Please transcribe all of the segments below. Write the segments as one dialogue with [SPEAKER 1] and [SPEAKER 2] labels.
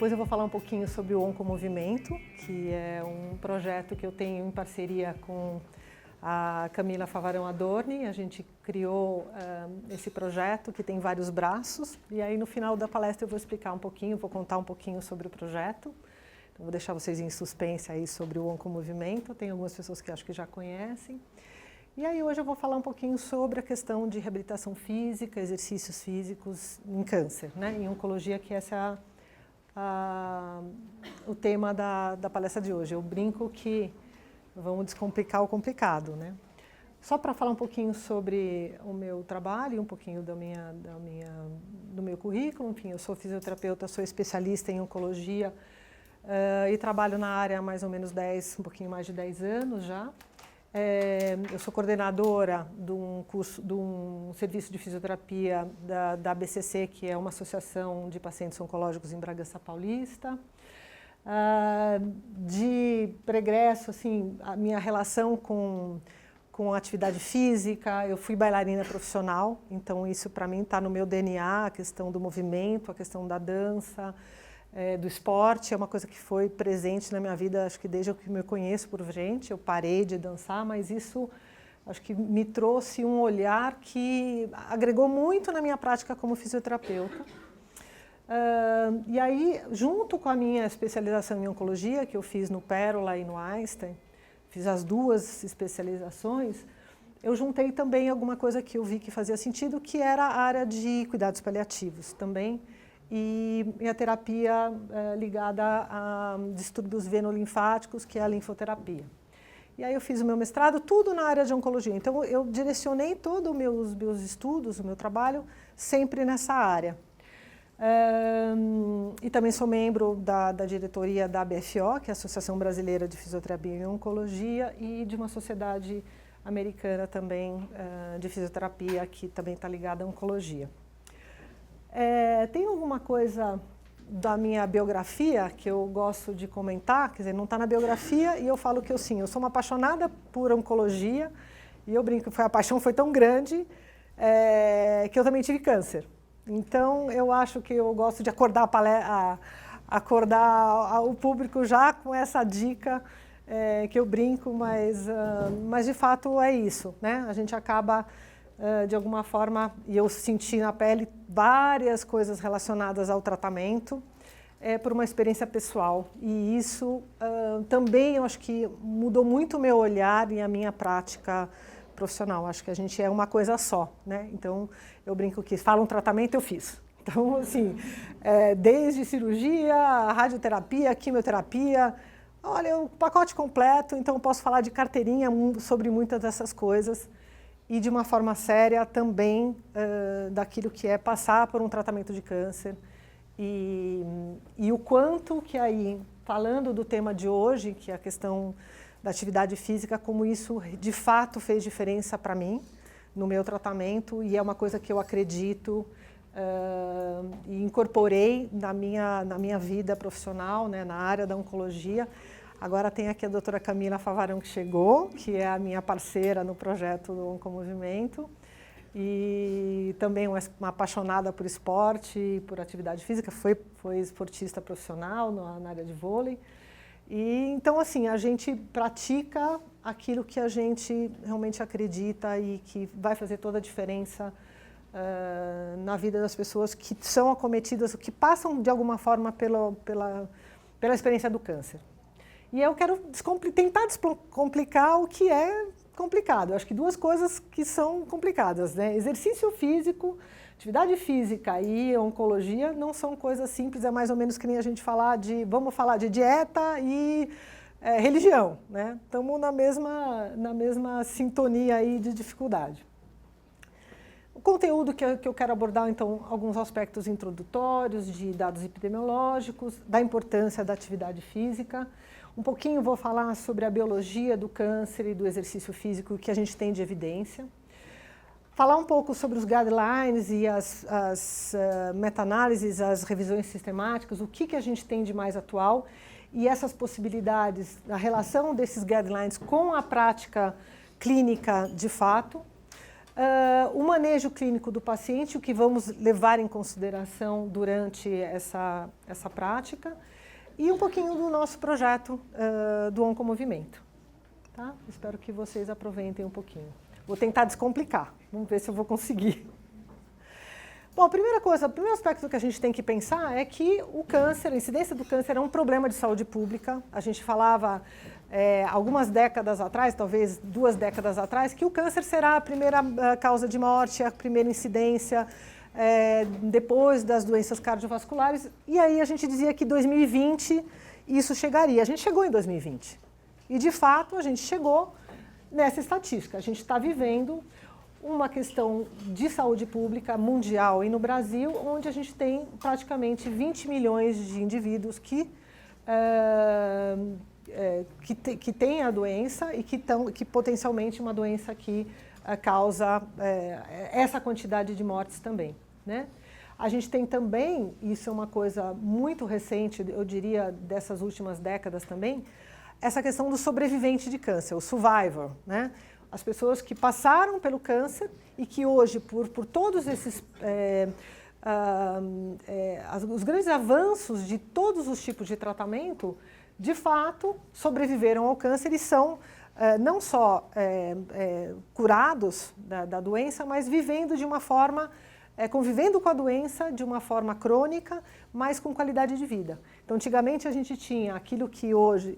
[SPEAKER 1] Depois eu vou falar um pouquinho sobre o Oncomovimento, que é um projeto que eu tenho em parceria com a Camila Favarão Adorni. A gente criou esse projeto que tem vários braços, e aí no final da palestra eu vou explicar um pouquinho, vou contar um pouquinho sobre o projeto. Então, vou deixar vocês em suspense aí sobre o Oncomovimento. Tem algumas pessoas que acho que já conhecem. E aí hoje eu vou falar um pouquinho sobre a questão de reabilitação física, exercícios físicos em câncer, né? Em oncologia, que esse é o tema da palestra de hoje. Eu brinco que vamos descomplicar o complicado, né? Só para falar um pouquinho sobre o meu trabalho, um pouquinho do meu currículo. Enfim, eu sou fisioterapeuta, sou especialista em oncologia e trabalho na área há mais ou menos um pouquinho mais de 10 anos já. Eu sou coordenadora de um serviço de fisioterapia da ABCC, que é uma associação de pacientes oncológicos em Bragança Paulista. De pregresso, assim, a minha relação com a atividade física, eu fui bailarina profissional, então isso para mim está no meu DNA, a questão do movimento, a questão da dança, do esporte, é uma coisa que foi presente na minha vida, acho que desde que eu me conheço por gente. Eu parei de dançar, mas isso acho que me trouxe um olhar que agregou muito na minha prática como fisioterapeuta. E aí, junto com a minha especialização em oncologia, que eu fiz no Pérola e no Einstein, fiz as duas especializações, eu juntei também alguma coisa que eu vi que fazia sentido, que era a área de cuidados paliativos também, e a terapia ligada a distúrbios venolinfáticos, que é a linfoterapia. E aí eu fiz o meu mestrado, tudo na área de oncologia. Então eu direcionei todos os meus estudos, o meu trabalho, sempre nessa área. E também sou membro da diretoria da ABFO, que é a Associação Brasileira de Fisioterapia e Oncologia, e de uma sociedade americana também de fisioterapia, que também está ligada à oncologia. Tem alguma coisa da minha biografia que eu gosto de comentar, quer dizer, não está na biografia, e eu falo que eu sou uma apaixonada por oncologia, e eu brinco que a paixão foi tão grande que eu também tive câncer. Então, eu acho que eu gosto de acordar o público já com essa dica, que eu brinco, mas de fato é isso, né? A gente acaba, de alguma forma, e eu senti na pele várias coisas relacionadas ao tratamento, por uma experiência pessoal. E isso também, eu acho que mudou muito o meu olhar e a minha prática profissional. Acho que a gente é uma coisa só, né? Então, eu brinco que fala um tratamento, eu fiz. Então, assim, desde cirurgia, radioterapia, quimioterapia, olha, o pacote completo. Então, eu posso falar de carteirinha sobre muitas dessas coisas e de uma forma séria também daquilo que é passar por um tratamento de câncer e o quanto que aí, falando do tema de hoje, que é a questão da atividade física, como isso de fato fez diferença para mim no meu tratamento, e é uma coisa que eu acredito e incorporei na minha vida profissional, né, na área da oncologia. Agora tem aqui a doutora Camila Favarão, que chegou, que é a minha parceira no projeto do Oncomovimento, e também uma apaixonada por esporte e por atividade física, foi esportista profissional na área de vôlei. E então, assim, a gente pratica aquilo que a gente realmente acredita e que vai fazer toda a diferença na vida das pessoas que são acometidas, que passam de alguma forma pela experiência do câncer. E eu quero tentar descomplicar o que é complicado. Eu acho que duas coisas que são complicadas, né? Exercício físico, atividade física e oncologia não são coisas simples, é mais ou menos que nem a gente vamos falar de dieta e religião, né? Estamos na mesma sintonia aí de dificuldade. O conteúdo que eu quero abordar, então, alguns aspectos introdutórios de dados epidemiológicos, da importância da atividade física. Um pouquinho vou falar sobre a biologia do câncer e do exercício físico que a gente tem de evidência. Falar um pouco sobre os guidelines e as meta-análises, as revisões sistemáticas, o que a gente tem de mais atual e essas possibilidades, a relação desses guidelines com a prática clínica de fato. O manejo clínico do paciente, o que vamos levar em consideração durante essa prática, e um pouquinho do nosso projeto do Oncomovimento. Tá? Espero que vocês aproveitem um pouquinho. Vou tentar descomplicar, vamos ver se eu vou conseguir. Bom, o primeiro aspecto que a gente tem que pensar é que o câncer, a incidência do câncer é um problema de saúde pública. A gente falava algumas décadas atrás, talvez 2 décadas atrás, que o câncer será a primeira causa de morte, a primeira incidência, depois das doenças cardiovasculares. E aí a gente dizia que 2020 isso chegaria. A gente chegou em 2020. E, de fato, a gente chegou nessa estatística. A gente está vivendo uma questão de saúde pública mundial e no Brasil, onde a gente tem praticamente 20 milhões de indivíduos que têm a doença e que potencialmente uma doença que causa essa quantidade de mortes também, né? A gente tem também, isso é uma coisa muito recente, eu diria dessas últimas décadas também, essa questão do sobrevivente de câncer, o survivor, né? As pessoas que passaram pelo câncer e que hoje, por todos esses os grandes avanços de todos os tipos de tratamento, de fato, sobreviveram ao câncer e são não só curados da doença, mas vivendo de uma forma, convivendo com a doença de uma forma crônica, mas com qualidade de vida. Então, antigamente a gente tinha aquilo que hoje,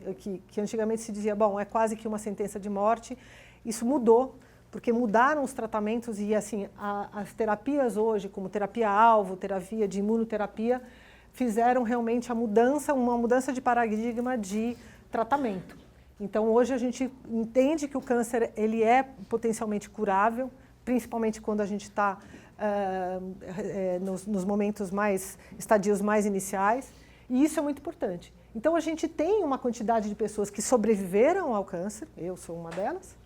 [SPEAKER 1] que antigamente se dizia, bom, é quase que uma sentença de morte. Isso mudou, porque mudaram os tratamentos e assim, as terapias hoje, como terapia-alvo, terapia de imunoterapia, fizeram realmente uma mudança de paradigma de tratamento. Então, hoje a gente entende que o câncer ele é potencialmente curável, principalmente quando a gente está nos momentos estadios mais iniciais, e isso é muito importante. Então, a gente tem uma quantidade de pessoas que sobreviveram ao câncer, eu sou uma delas,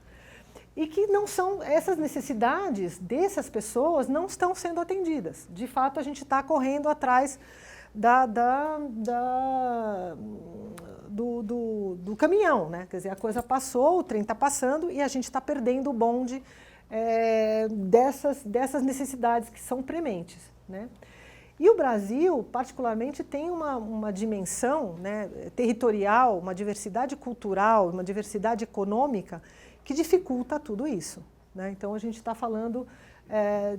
[SPEAKER 1] e que não são, essas necessidades dessas pessoas não estão sendo atendidas. De fato, a gente está correndo atrás do caminhão, né? Quer dizer, a coisa passou, o trem está passando e a gente está perdendo o bonde dessas necessidades que são prementes, né? E o Brasil, particularmente, tem uma dimensão, né, territorial, uma diversidade cultural, uma diversidade econômica que dificulta tudo isso, né? Então, a gente está falando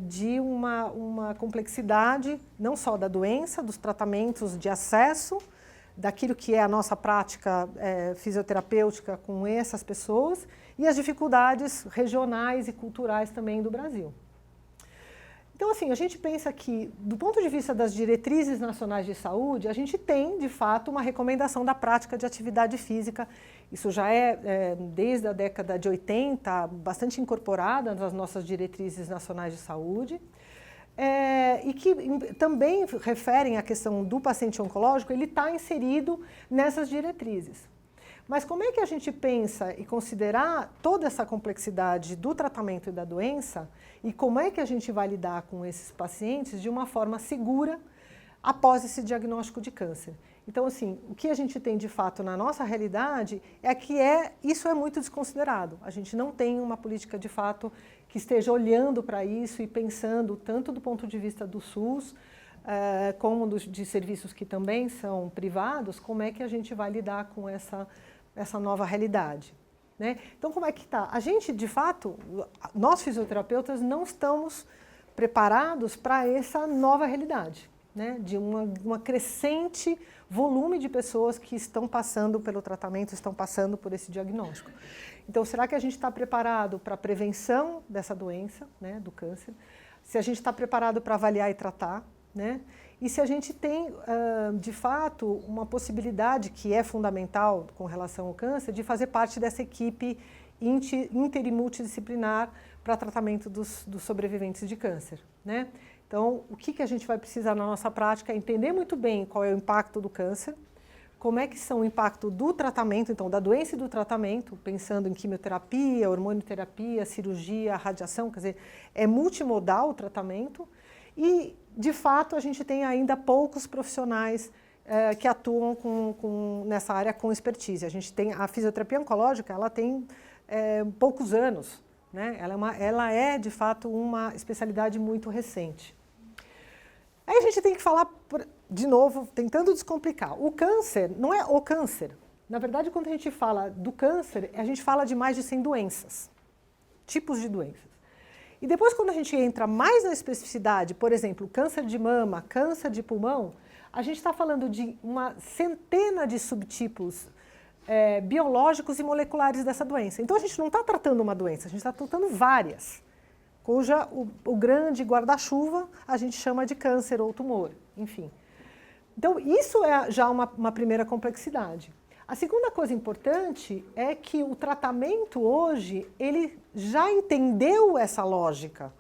[SPEAKER 1] de uma complexidade, não só da doença, dos tratamentos de acesso, daquilo que é a nossa prática fisioterapêutica com essas pessoas e as dificuldades regionais e culturais também do Brasil. Então, assim, a gente pensa que, do ponto de vista das diretrizes nacionais de saúde, a gente tem, de fato, uma recomendação da prática de atividade física. Isso já desde a década de 80, bastante incorporada nas nossas diretrizes nacionais de saúde. E que também referem à questão do paciente oncológico, ele está inserido nessas diretrizes. Mas como é que a gente pensa e considerar toda essa complexidade do tratamento e da doença e como é que a gente vai lidar com esses pacientes de uma forma segura após esse diagnóstico de câncer? Então, assim, o que a gente tem de fato na nossa realidade é que isso é muito desconsiderado. A gente não tem uma política de fato que esteja olhando para isso e pensando tanto do ponto de vista do SUS, como de serviços que também são privados, como é que a gente vai lidar com essa nova realidade, né? Então, como é que está? A gente, de fato, nós fisioterapeutas não estamos preparados para essa nova realidade, né? De uma crescente volume de pessoas que estão passando pelo tratamento, estão passando por esse diagnóstico. Então, será que a gente está preparado para a prevenção dessa doença, né, do câncer? Se a gente está preparado para avaliar e tratar, né? E se a gente tem, de fato, uma possibilidade que é fundamental com relação ao câncer, de fazer parte dessa equipe inter e multidisciplinar para tratamento dos sobreviventes de câncer, né? Então, o que a gente vai precisar na nossa prática é entender muito bem qual é o impacto do câncer, como é que são o impacto do tratamento, então, da doença e do tratamento, pensando em quimioterapia, hormonioterapia, cirurgia, radiação, quer dizer, é multimodal o tratamento e, de fato, a gente tem ainda poucos profissionais que atuam nessa área com expertise. A gente tem a fisioterapia oncológica, ela tem poucos anos, né? Ela é, de fato, uma especialidade muito recente. Aí a gente tem que falar, de novo, tentando descomplicar. O câncer não é o câncer. Na verdade, quando a gente fala do câncer, a gente fala de mais de 100 doenças, tipos de doenças. E depois, quando a gente entra mais na especificidade, por exemplo, câncer de mama, câncer de pulmão, a gente está falando de uma centena de subtipos biológicos e moleculares dessa doença. Então, a gente não está tratando uma doença, a gente está tratando várias, cuja o grande guarda-chuva a gente chama de câncer ou tumor, enfim. Então, isso é já uma primeira complexidade. A segunda coisa importante é que o tratamento hoje, ele já entendeu essa lógica,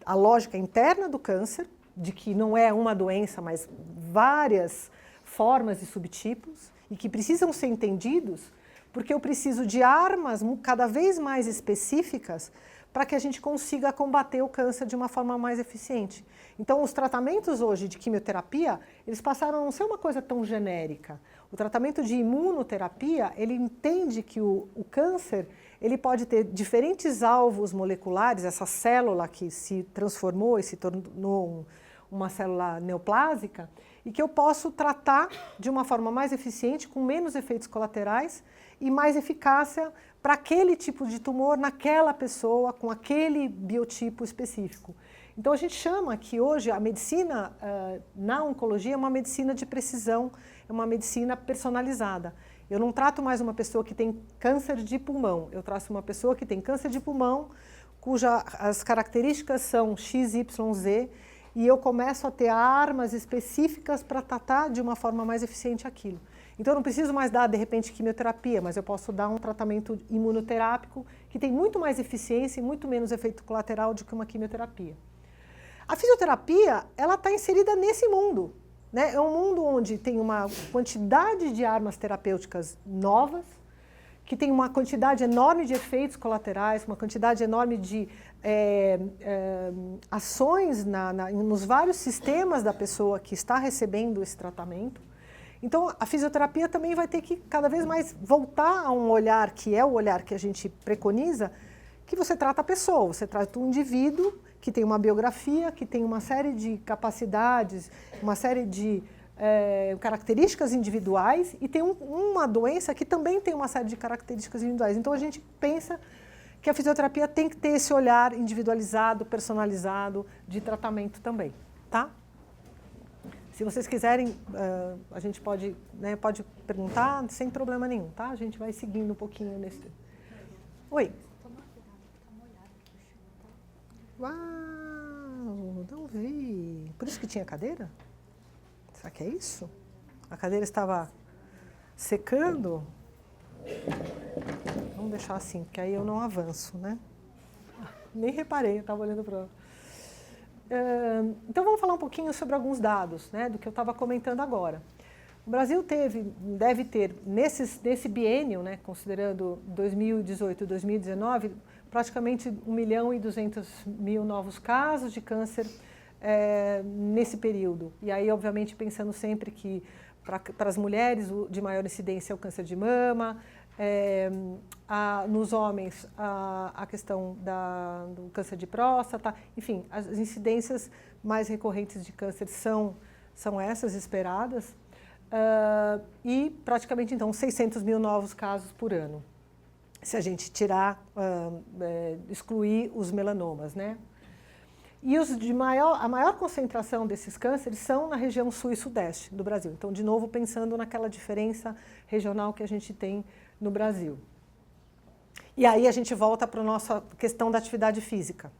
[SPEAKER 1] a lógica interna do câncer, de que não é uma doença, mas várias formas e subtipos, e que precisam ser entendidos, porque eu preciso de armas cada vez mais específicas para que a gente consiga combater o câncer de uma forma mais eficiente. Então, os tratamentos hoje de quimioterapia, eles passaram a não ser uma coisa tão genérica. O tratamento de imunoterapia, ele entende que o câncer, ele pode ter diferentes alvos moleculares, essa célula que se transformou e se tornou uma célula neoplásica, e que eu posso tratar de uma forma mais eficiente, com menos efeitos colaterais e mais eficácia para aquele tipo de tumor naquela pessoa, com aquele biotipo específico. Então, a gente chama que hoje a medicina na oncologia é uma medicina de precisão, é uma medicina personalizada. Eu não trato mais uma pessoa que tem câncer de pulmão, eu trato uma pessoa que tem câncer de pulmão, as características são X, Y, Z, e eu começo a ter armas específicas para tratar de uma forma mais eficiente aquilo. Então, eu não preciso mais dar, de repente, quimioterapia, mas eu posso dar um tratamento imunoterápico que tem muito mais eficiência e muito menos efeito colateral do que uma quimioterapia. A fisioterapia, ela está inserida nesse mundo, né? É um mundo onde tem uma quantidade de armas terapêuticas novas, que tem uma quantidade enorme de efeitos colaterais, uma quantidade enorme de ações nos vários sistemas da pessoa que está recebendo esse tratamento. Então, a fisioterapia também vai ter que cada vez mais voltar a um olhar, que é o olhar que a gente preconiza, que você trata a pessoa, você trata um indivíduo que tem uma biografia, que tem uma série de capacidades, uma série de características individuais, e tem uma doença que também tem uma série de características individuais. Então, a gente pensa que a fisioterapia tem que ter esse olhar individualizado, personalizado, de tratamento também, tá? Se vocês quiserem, a gente pode perguntar sem problema nenhum, tá? A gente vai seguindo um pouquinho nesse... Oi?
[SPEAKER 2] Toma cuidado, que tá molhado aqui o chão, tá?
[SPEAKER 1] Uau, não vi. Por isso que tinha cadeira? Será que é isso? A cadeira estava secando? Vamos deixar assim, porque aí eu não avanço, né? Nem reparei, eu estava olhando para... Então, vamos falar um pouquinho sobre alguns dados, né, do que eu estava comentando agora. O Brasil deve ter, nesse biênio, né, considerando 2018 e 2019, praticamente 1.200.000 novos casos de câncer nesse período. E aí, obviamente, pensando sempre que para as mulheres de maior incidência é o câncer de mama, nos homens a questão do câncer de próstata, enfim, as incidências mais recorrentes de câncer são essas esperadas, e praticamente então 600.000 novos casos por ano, se a gente excluir os melanomas, né? E a maior concentração desses cânceres são na região sul e sudeste do Brasil. Então, de novo, pensando naquela diferença regional que a gente tem no Brasil. E aí a gente volta para a nossa questão da atividade física.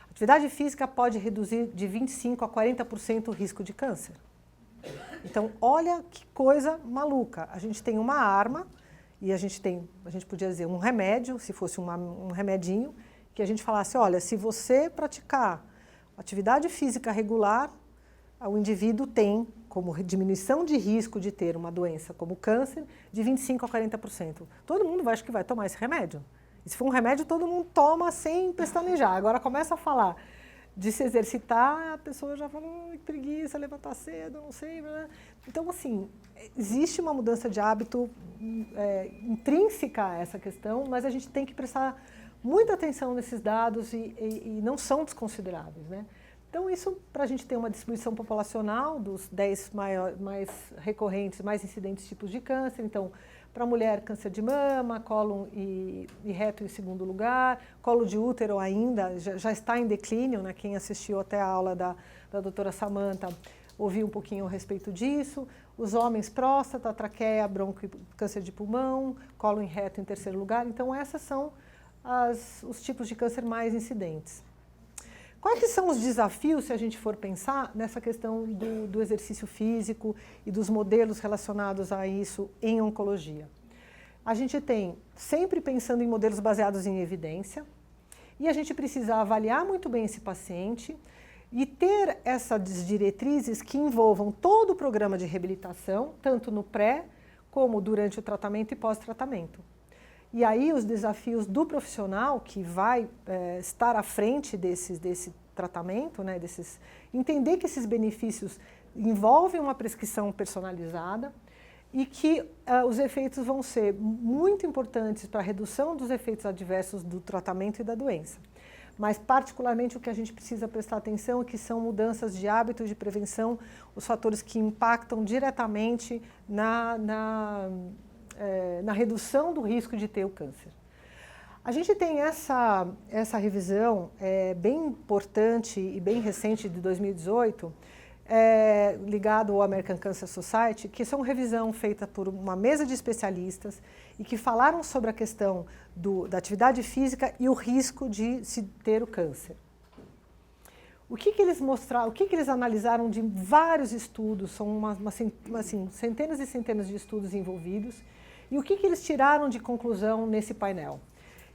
[SPEAKER 1] A atividade física pode reduzir de 25% a 40% o risco de câncer. Então, olha que coisa maluca. A gente tem uma arma e a gente podia dizer um remédio, se fosse um remedinho, que a gente falasse, olha, se você praticar atividade física regular, o indivíduo tem como diminuição de risco de ter uma doença como câncer de 25% a 40%. Todo mundo acha que vai tomar esse remédio. E se for um remédio, todo mundo toma sem pestanejar. Agora começa a falar de se exercitar, a pessoa já fala, que preguiça, levantar cedo, não sei. Então, assim, existe uma mudança de hábito intrínseca a essa questão, mas a gente tem que prestar muita atenção nesses dados e não são desconsideráveis, né? Então, isso para a gente ter uma distribuição populacional dos 10 mais recorrentes, mais incidentes tipos de câncer. Então, para a mulher, câncer de mama, cólon e reto em segundo lugar, colo de útero ainda já está em declínio, né? Quem assistiu até a aula da doutora Samantha ouviu um pouquinho a respeito disso. Os homens, próstata, traqueia, bronco e câncer de pulmão, cólon e reto em terceiro lugar. Então, esses são os tipos de câncer mais incidentes. Quais que são os desafios, se a gente for pensar, nessa questão do exercício físico e dos modelos relacionados a isso em oncologia? A gente tem, sempre pensando em modelos baseados em evidência, e a gente precisa avaliar muito bem esse paciente e ter essas diretrizes que envolvam todo o programa de reabilitação, tanto no pré, como durante o tratamento e pós-tratamento. E aí os desafios do profissional que vai estar à frente desse tratamento, né, entender que esses benefícios envolvem uma prescrição personalizada e que os efeitos vão ser muito importantes para a redução dos efeitos adversos do tratamento e da doença. Mas particularmente o que a gente precisa prestar atenção é que são mudanças de hábitos de prevenção, os fatores que impactam diretamente na redução do risco de ter o câncer. A gente tem essa revisão bem importante e bem recente de 2018, ligado ao American Cancer Society, que é uma revisão feita por uma mesa de especialistas e que falaram sobre a questão da atividade física e o risco de se ter o câncer. O que eles mostraram, o que eles analisaram de vários estudos, são assim, centenas e centenas de estudos envolvidos, e o que eles tiraram de conclusão nesse painel?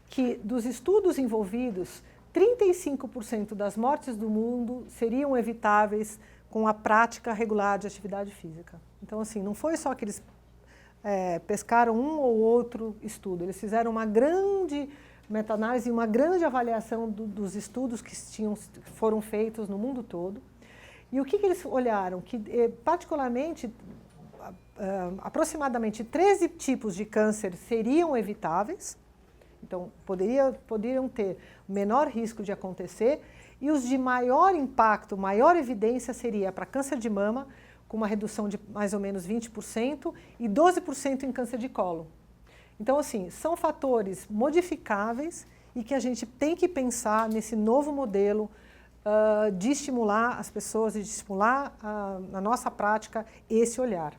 [SPEAKER 1] Que dos estudos envolvidos, 35% das mortes do mundo seriam evitáveis com a prática regular de atividade física. Então, assim, não foi só que eles pescaram um ou outro estudo, eles fizeram uma grande meta-análise e uma grande avaliação dos estudos que foram feitos no mundo todo. E o que eles olharam? Que, particularmente, aproximadamente 13 tipos de câncer seriam evitáveis, então poderiam ter menor risco de acontecer, e os de maior impacto, maior evidência seria para câncer de mama, com uma redução de mais ou menos 20% e 12% em câncer de colo. Então, assim, são fatores modificáveis e que a gente tem que pensar nesse novo modelo de estimular as pessoas e de estimular na nossa prática esse olhar.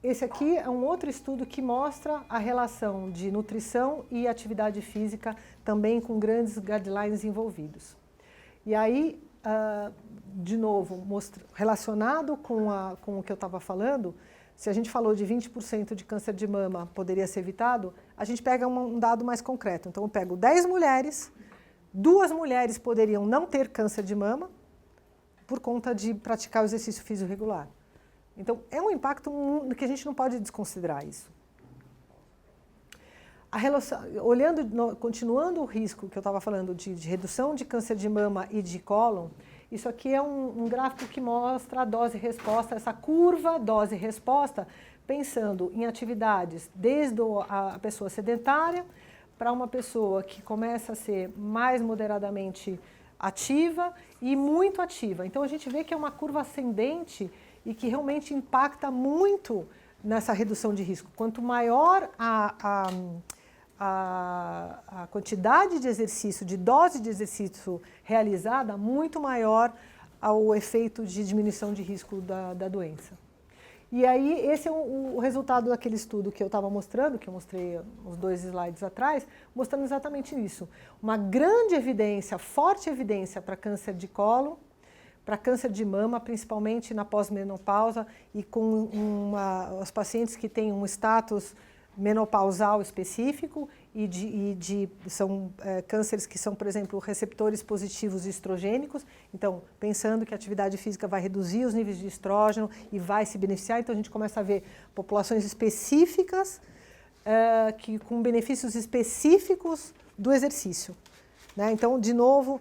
[SPEAKER 1] Esse aqui é um outro estudo que mostra a relação de nutrição e atividade física, também com grandes guidelines envolvidos. E aí, de novo, relacionado com o que eu estava falando, se a gente falou de 20% de câncer de mama poderia ser evitado, a gente pega um dado mais concreto. Então, eu pego 10 mulheres, 2 mulheres poderiam não ter câncer de mama por conta de praticar o exercício físico regular. Então, é um impacto que a gente não pode desconsiderar isso. Continuando o risco que eu estava falando de redução de câncer de mama e de cólon, isso aqui é um gráfico que mostra a dose-resposta, essa curva dose-resposta, pensando em atividades desde a pessoa sedentária para uma pessoa que começa a ser mais moderadamente ativa e muito ativa. Então, a gente vê que é uma curva ascendente e que realmente impacta muito nessa redução de risco. Quanto maior a quantidade de exercício, de dose de exercício realizada, muito maior o efeito de diminuição de risco da doença. E aí, esse é o resultado daquele estudo que eu estava mostrando, que eu mostrei os 2 slides atrás, mostrando exatamente isso. Uma grande evidência, forte evidência para câncer de colo, para câncer de mama, principalmente na pós-menopausa e com os pacientes que têm um status menopausal específico são cânceres que são, por exemplo, receptores positivos estrogênicos. Então, pensando que a atividade física vai reduzir os níveis de estrógeno e vai se beneficiar, então a gente começa a ver populações específicas com benefícios específicos do exercício. Né? Então, de novo,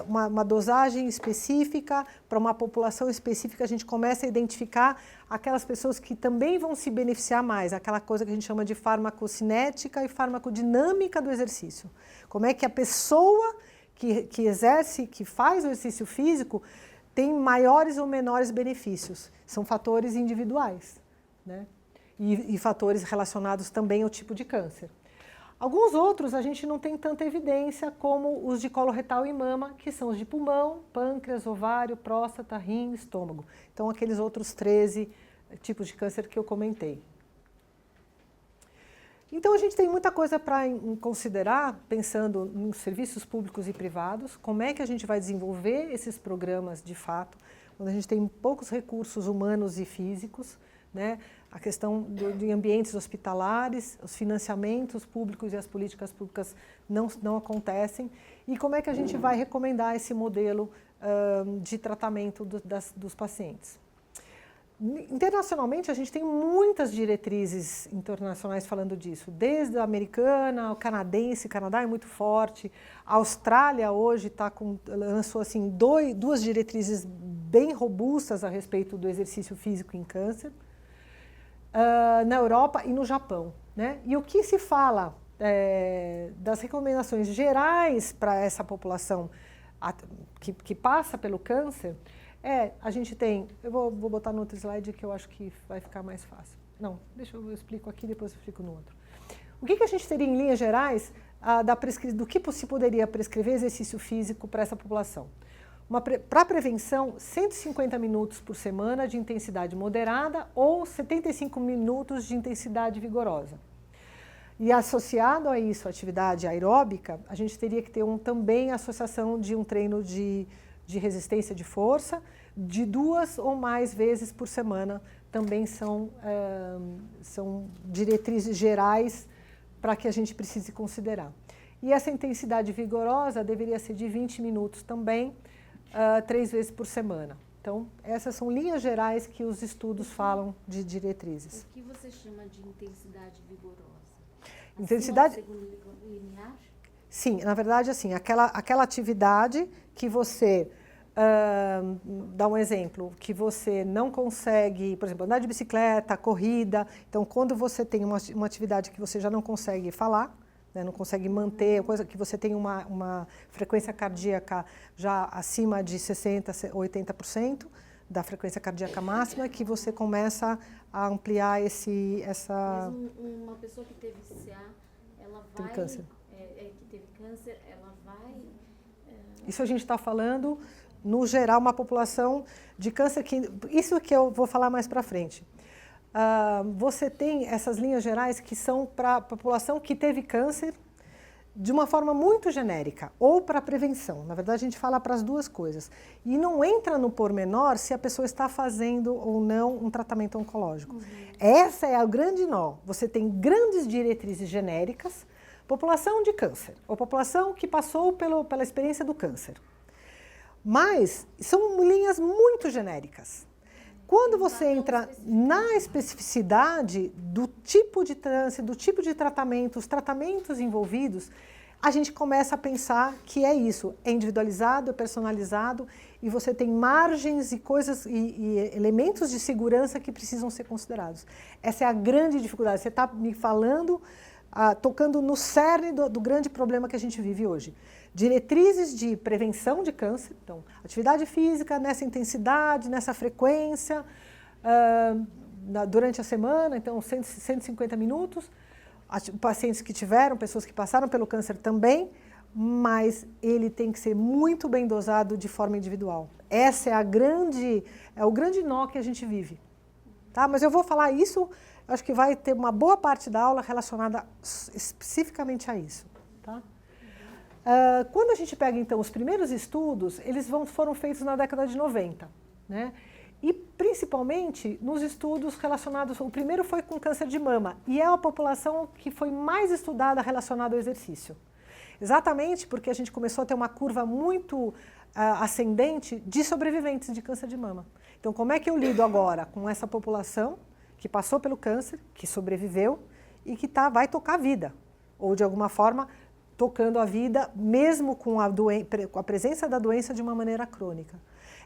[SPEAKER 1] uma dosagem específica para uma população específica, a gente começa a identificar aquelas pessoas que também vão se beneficiar mais, aquela coisa que a gente chama de farmacocinética e farmacodinâmica do exercício. Como é que a pessoa que exerce, que faz o exercício físico, tem maiores ou menores benefícios. São fatores individuais, né? E fatores relacionados também ao tipo de câncer. Alguns outros a gente não tem tanta evidência, como os de colo retal e mama, que são os de pulmão, pâncreas, ovário, próstata, rim, estômago. Então, aqueles outros 13 tipos de câncer que eu comentei. Então, a gente tem muita coisa para considerar, pensando nos serviços públicos e privados, como é que a gente vai desenvolver esses programas de fato, quando a gente tem poucos recursos humanos e físicos, né? A questão de ambientes hospitalares, os financiamentos públicos e as políticas públicas não acontecem, e como é que a gente vai recomendar esse modelo de tratamento dos pacientes. Internacionalmente, a gente tem muitas diretrizes internacionais falando disso, desde a americana, o canadense, o Canadá é muito forte, a Austrália hoje lançou assim, duas diretrizes bem robustas a respeito do exercício físico em câncer, na Europa e no Japão, né? E o que se fala das recomendações gerais para essa população que passa pelo câncer, a gente tem, eu vou botar no outro slide que eu acho que vai ficar mais fácil. Não, eu explico aqui, depois eu explico no outro. O que a gente teria em linhas gerais do que se poderia prescrever exercício físico para essa população? Para prevenção, 150 minutos por semana de intensidade moderada ou 75 minutos de intensidade vigorosa. E associado a isso, a atividade aeróbica, a gente teria que ter também a associação de um treino de resistência de força, de 2 ou mais vezes por semana, também são diretrizes gerais para que a gente precise considerar. E essa intensidade vigorosa deveria ser de 20 minutos também, 3 vezes por semana. Então, essas são linhas gerais que os estudos falam de diretrizes.
[SPEAKER 2] O que você chama de intensidade vigorosa?
[SPEAKER 1] Intensidade
[SPEAKER 2] linear?
[SPEAKER 1] Sim, na verdade, assim, aquela atividade que você, dá um exemplo, que você não consegue, por exemplo, andar de bicicleta, corrida. Então, quando você tem uma atividade que você já não consegue falar, né, não consegue manter, coisa que você tem uma frequência cardíaca já acima de 60% ou 80% da frequência cardíaca máxima, que você começa a ampliar essa...
[SPEAKER 2] Mas uma pessoa que teve CA, ela vai...
[SPEAKER 1] Teve câncer.
[SPEAKER 2] Que teve câncer, ela vai...
[SPEAKER 1] Isso a gente está falando, no geral, uma população de câncer que... Isso que eu vou falar mais para frente. Você tem essas linhas gerais que são para a população que teve câncer de uma forma muito genérica, ou para prevenção. Na verdade, a gente fala para as duas coisas. E não entra no pormenor se a pessoa está fazendo ou não um tratamento oncológico. Essa é o grande nó. Você tem grandes diretrizes genéricas, população de câncer, ou população que passou pela experiência do câncer. Mas são linhas muito genéricas. Quando você entra na especificidade do tipo de trânsito, do tipo de tratamento, os tratamentos envolvidos, a gente começa a pensar que é isso, é individualizado, é personalizado, e você tem margens e coisas e elementos de segurança que precisam ser considerados. Essa é a grande dificuldade. Você está me falando, tocando no cerne do grande problema que a gente vive hoje. Diretrizes de prevenção de câncer, então, atividade física nessa intensidade, nessa frequência, durante a semana, então 150 minutos, pacientes que tiveram, pessoas que passaram pelo câncer também, mas ele tem que ser muito bem dosado de forma individual. Essa é o grande nó que a gente vive. Tá? Mas eu vou falar isso, acho que vai ter uma boa parte da aula relacionada especificamente a isso. Tá? Quando a gente pega, então, os primeiros estudos, eles foram feitos na década de 90, né? E, principalmente, nos estudos relacionados... O primeiro foi com câncer de mama, e é a população que foi mais estudada relacionada ao exercício. Exatamente porque a gente começou a ter uma curva muito ascendente de sobreviventes de câncer de mama. Então, como é que eu lido agora com essa população que passou pelo câncer, que sobreviveu e que vai tocar a vida, ou, de alguma forma... tocando a vida, mesmo com a presença da doença de uma maneira crônica.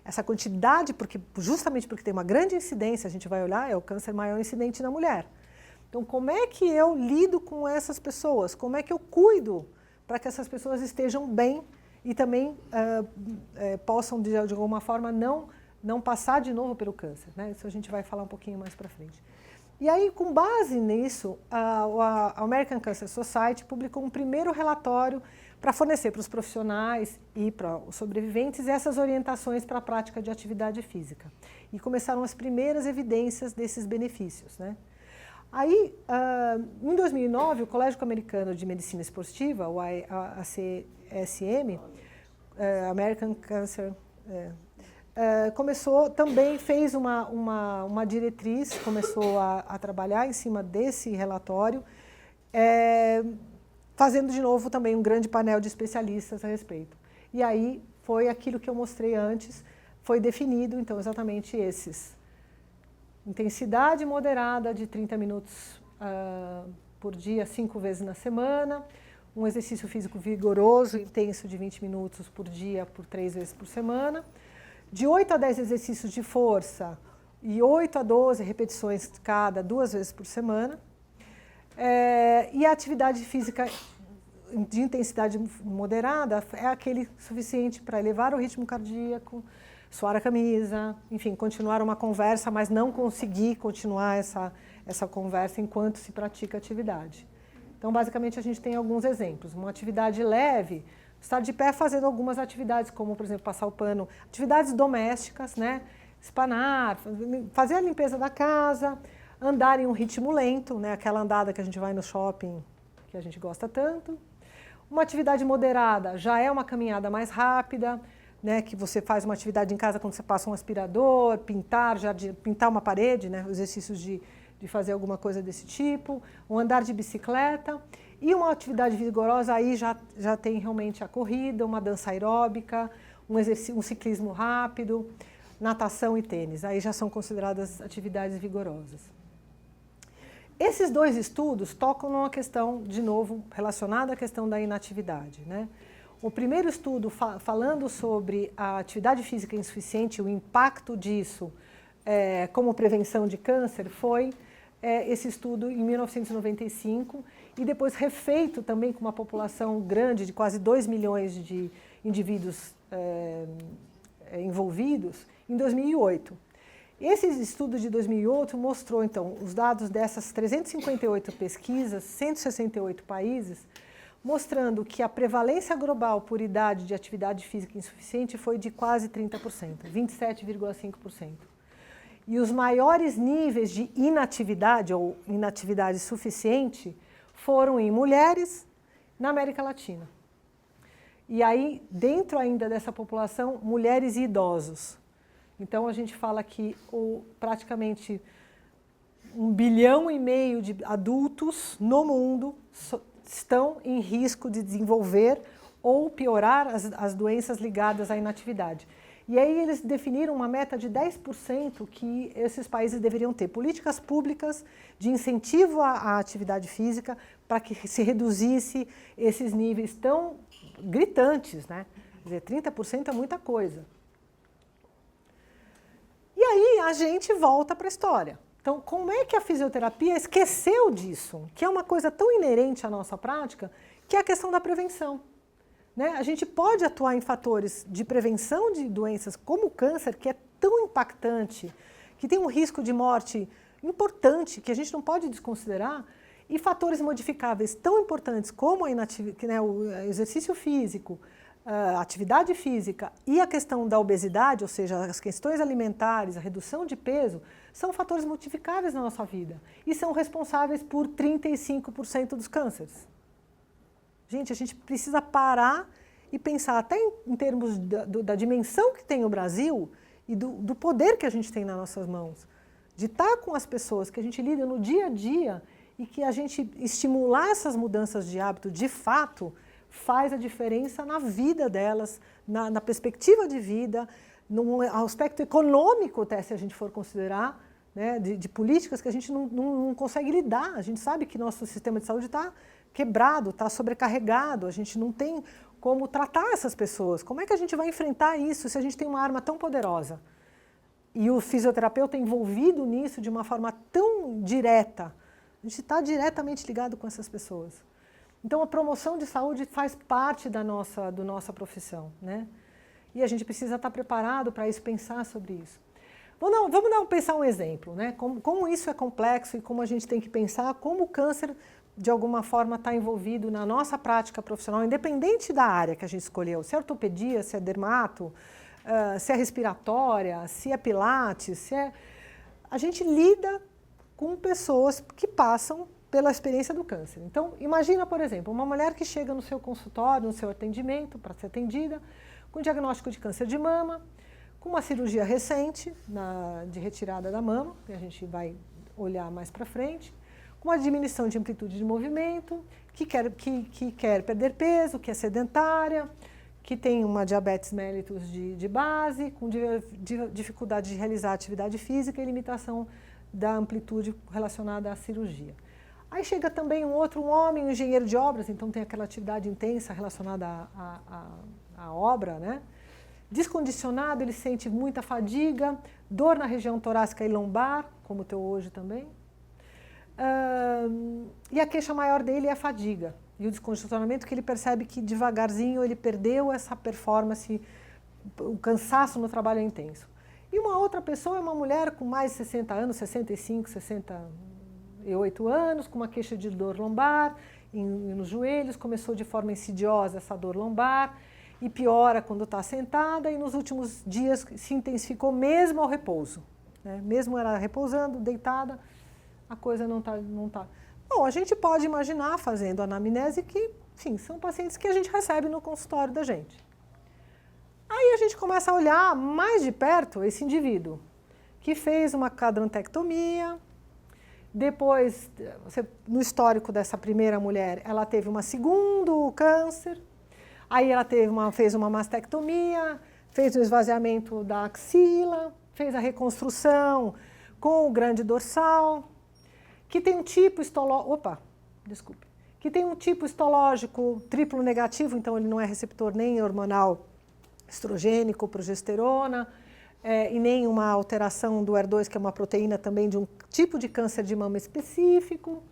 [SPEAKER 1] Essa quantidade, justamente porque tem uma grande incidência, a gente vai olhar, é o câncer maior incidente na mulher. Então, como é que eu lido com essas pessoas? Como é que eu cuido para que essas pessoas estejam bem e também possam, de alguma forma, não passar de novo pelo câncer, né? Isso a gente vai falar um pouquinho mais para frente. E aí, com base nisso, a American Cancer Society publicou um primeiro relatório para fornecer para os profissionais e para os sobreviventes essas orientações para a prática de atividade física. E começaram as primeiras evidências desses benefícios, né? Aí, em 2009, o Colégio Americano de Medicina Esportiva, o ACSM, American Cancer, fez uma diretriz, começou a trabalhar em cima desse relatório, fazendo de novo também um grande painel de especialistas a respeito. E aí foi aquilo que eu mostrei antes, foi definido, então, exatamente esses. Intensidade moderada de 30 minutos por dia, 5 vezes na semana, um exercício físico vigoroso, intenso de 20 minutos por dia, por 3 vezes por semana, de 8 a 10 exercícios de força e 8 a 12 repetições cada 2 vezes por semana, e a atividade física de intensidade moderada é aquele suficiente para elevar o ritmo cardíaco, suar a camisa, enfim, continuar uma conversa, mas não conseguir continuar essa conversa enquanto se pratica a atividade. Então, basicamente, a gente tem alguns exemplos. Uma atividade leve, estar de pé fazendo algumas atividades, como, por exemplo, passar o pano, atividades domésticas, né? Espanar, fazer a limpeza da casa, andar em um ritmo lento, né? Aquela andada que a gente vai no shopping, que a gente gosta tanto. Uma atividade moderada já é uma caminhada mais rápida, né, que você faz uma atividade em casa quando você passa um aspirador, pintar uma parede, né, exercícios de fazer alguma coisa desse tipo, um andar de bicicleta, e uma atividade vigorosa aí já tem realmente a corrida, uma dança aeróbica, um ciclismo rápido, natação e tênis, aí já são consideradas atividades vigorosas. Esses dois estudos tocam numa questão, de novo, relacionada à questão da inatividade, né? O primeiro estudo falando sobre a atividade física insuficiente, o impacto disso como prevenção de câncer, foi esse estudo em 1995 e depois refeito também com uma população grande de quase 2 milhões de indivíduos envolvidos em 2008. Esse estudo de 2008 mostrou, então, os dados dessas 358 pesquisas, 168 países, mostrando que a prevalência global por idade de atividade física insuficiente foi de quase 30%, 27,5%. E os maiores níveis de inatividade ou inatividade suficiente foram em mulheres na América Latina. E aí, dentro ainda dessa população, mulheres e idosos. Então, a gente fala que praticamente 1,5 bilhão de adultos no mundo estão em risco de desenvolver ou piorar as doenças ligadas à inatividade. E aí eles definiram uma meta de 10% que esses países deveriam ter políticas públicas de incentivo à atividade física para que se reduzisse esses níveis tão gritantes, né? Quer dizer, 30% é muita coisa. E aí a gente volta para a história. Então, como é que a fisioterapia esqueceu disso? Que é uma coisa tão inerente à nossa prática, que é a questão da prevenção. Né? A gente pode atuar em fatores de prevenção de doenças como o câncer, que é tão impactante, que tem um risco de morte importante, que a gente não pode desconsiderar, e fatores modificáveis tão importantes como o exercício físico, a atividade física e a questão da obesidade, ou seja, as questões alimentares, a redução de peso, são fatores modificáveis na nossa vida e são responsáveis por 35% dos cânceres. Gente, a gente precisa parar e pensar até em termos da dimensão que tem o Brasil e do poder que a gente tem nas nossas mãos, de estar com as pessoas que a gente lida no dia a dia e que a gente estimular essas mudanças de hábito de fato faz a diferença na vida delas, na perspectiva de vida, no aspecto econômico até se a gente for considerar, né, de políticas que a gente não consegue lidar. A gente sabe que nosso sistema de saúde está quebrado, está sobrecarregado, a gente não tem como tratar essas pessoas. Como é que a gente vai enfrentar isso se a gente tem uma arma tão poderosa? E o fisioterapeuta envolvido nisso de uma forma tão direta. A gente está diretamente ligado com essas pessoas. Então, a promoção de saúde faz parte da nossa profissão, né? E a gente precisa estar preparado para isso, pensar sobre isso. Vamos pensar um exemplo, né? Como isso é complexo e como a gente tem que pensar como o câncer, de alguma forma, está envolvido na nossa prática profissional, independente da área que a gente escolheu, se é ortopedia, se é dermato, se é respiratória, se é pilates, se é... A gente lida com pessoas que passam pela experiência do câncer. Então, imagina, por exemplo, uma mulher que chega no seu consultório, no seu atendimento, para ser atendida, com diagnóstico de câncer de mama, com uma cirurgia recente de retirada da mama, que a gente vai olhar mais para frente, com uma diminuição de amplitude de movimento, que quer perder peso, que é sedentária, que tem uma diabetes mellitus de base, com dificuldade de realizar atividade física e limitação da amplitude relacionada à cirurgia. Aí chega também um homem, um engenheiro de obras, então tem aquela atividade intensa relacionada à obra, né? Descondicionado, ele sente muita fadiga, dor na região torácica e lombar, como o teu hoje também. E a queixa maior dele é a fadiga e o descondicionamento, que ele percebe que devagarzinho ele perdeu essa performance, o cansaço no trabalho é intenso. E uma outra pessoa é uma mulher com mais de 60 anos, 65, 68 anos, com uma queixa de dor lombar nos joelhos, começou de forma insidiosa essa dor lombar e piora quando está sentada e nos últimos dias se intensificou mesmo ao repouso, né? Mesmo ela repousando, deitada, a coisa não tá. Bom, a gente pode imaginar fazendo anamnese que, sim, são pacientes que a gente recebe no consultório da gente. Aí a gente começa a olhar mais de perto esse indivíduo que fez uma quadrantectomia, depois, no histórico dessa primeira mulher, ela teve um segundo câncer, aí ela fez uma mastectomia, fez o esvaziamento da axila, fez a reconstrução com o grande dorsal, que tem um tipo histológico triplo negativo, então ele não é receptor nem hormonal estrogênico, progesterona, e nem uma alteração do HER2, que é uma proteína também de um tipo de câncer de mama específico,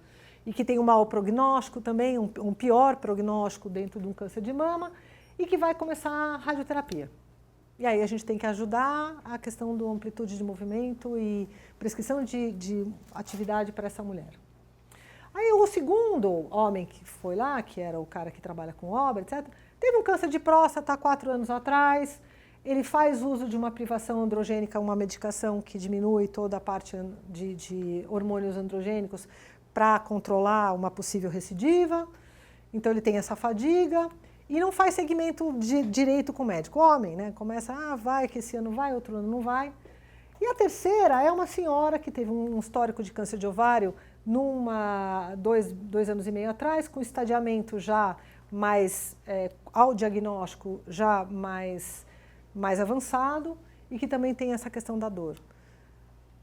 [SPEAKER 1] e que tem um mau prognóstico também, um pior prognóstico dentro de um câncer de mama, e que vai começar a radioterapia. E aí a gente tem que ajudar a questão da amplitude de movimento e prescrição de atividade para essa mulher. Aí o segundo homem que foi lá, que era o cara que trabalha com obra, etc., teve um câncer de próstata há 4 anos atrás, ele faz uso de uma privação androgênica, uma medicação que diminui toda a parte de hormônios androgênicos para controlar uma possível recidiva, então ele tem essa fadiga e não faz segmento direito com o médico. Homem, né? Começa, vai que esse ano vai, outro ano não vai. E a terceira é uma senhora que teve um histórico de câncer de ovário 2 anos e meio atrás, com estadiamento já mais, ao diagnóstico já mais avançado e que também tem essa questão da dor.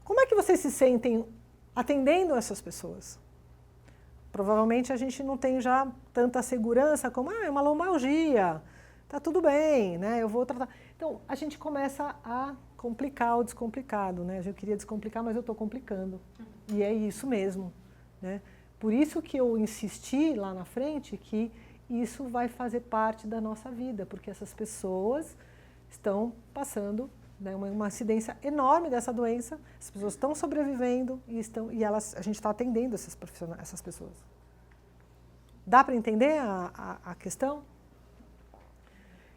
[SPEAKER 1] Como é que vocês se sentem atendendo essas pessoas? Provavelmente a gente não tem já tanta segurança como, é uma lombalgia, tá tudo bem, né? Eu vou tratar. Então, a gente começa a complicar o descomplicado, né? Eu queria descomplicar, mas eu estou complicando. E é isso mesmo, né? Por isso que eu insisti lá na frente que isso vai fazer parte da nossa vida, porque essas pessoas estão passando, né, uma incidência enorme dessa doença, as pessoas estão sobrevivendo e a gente está atendendo essas pessoas. Dá para entender a questão?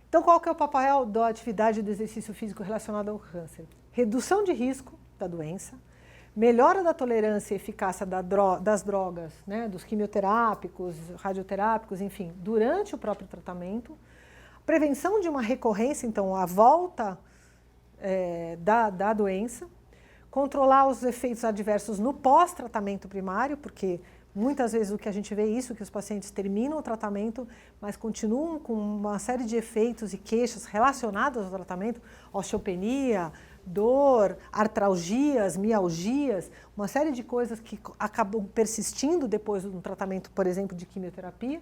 [SPEAKER 1] Então, qual que é o papel da atividade do exercício físico relacionado ao câncer? Redução de risco da doença, melhora da tolerância e eficácia das drogas, né, dos quimioterápicos, radioterápicos, enfim, durante o próprio tratamento, prevenção de uma recorrência, então a volta da doença, controlar os efeitos adversos no pós-tratamento primário, porque muitas vezes o que a gente vê é isso, que os pacientes terminam o tratamento, mas continuam com uma série de efeitos e queixas relacionados ao tratamento, osteopenia, dor, artralgias, mialgias, uma série de coisas que acabam persistindo depois do tratamento, por exemplo, de quimioterapia.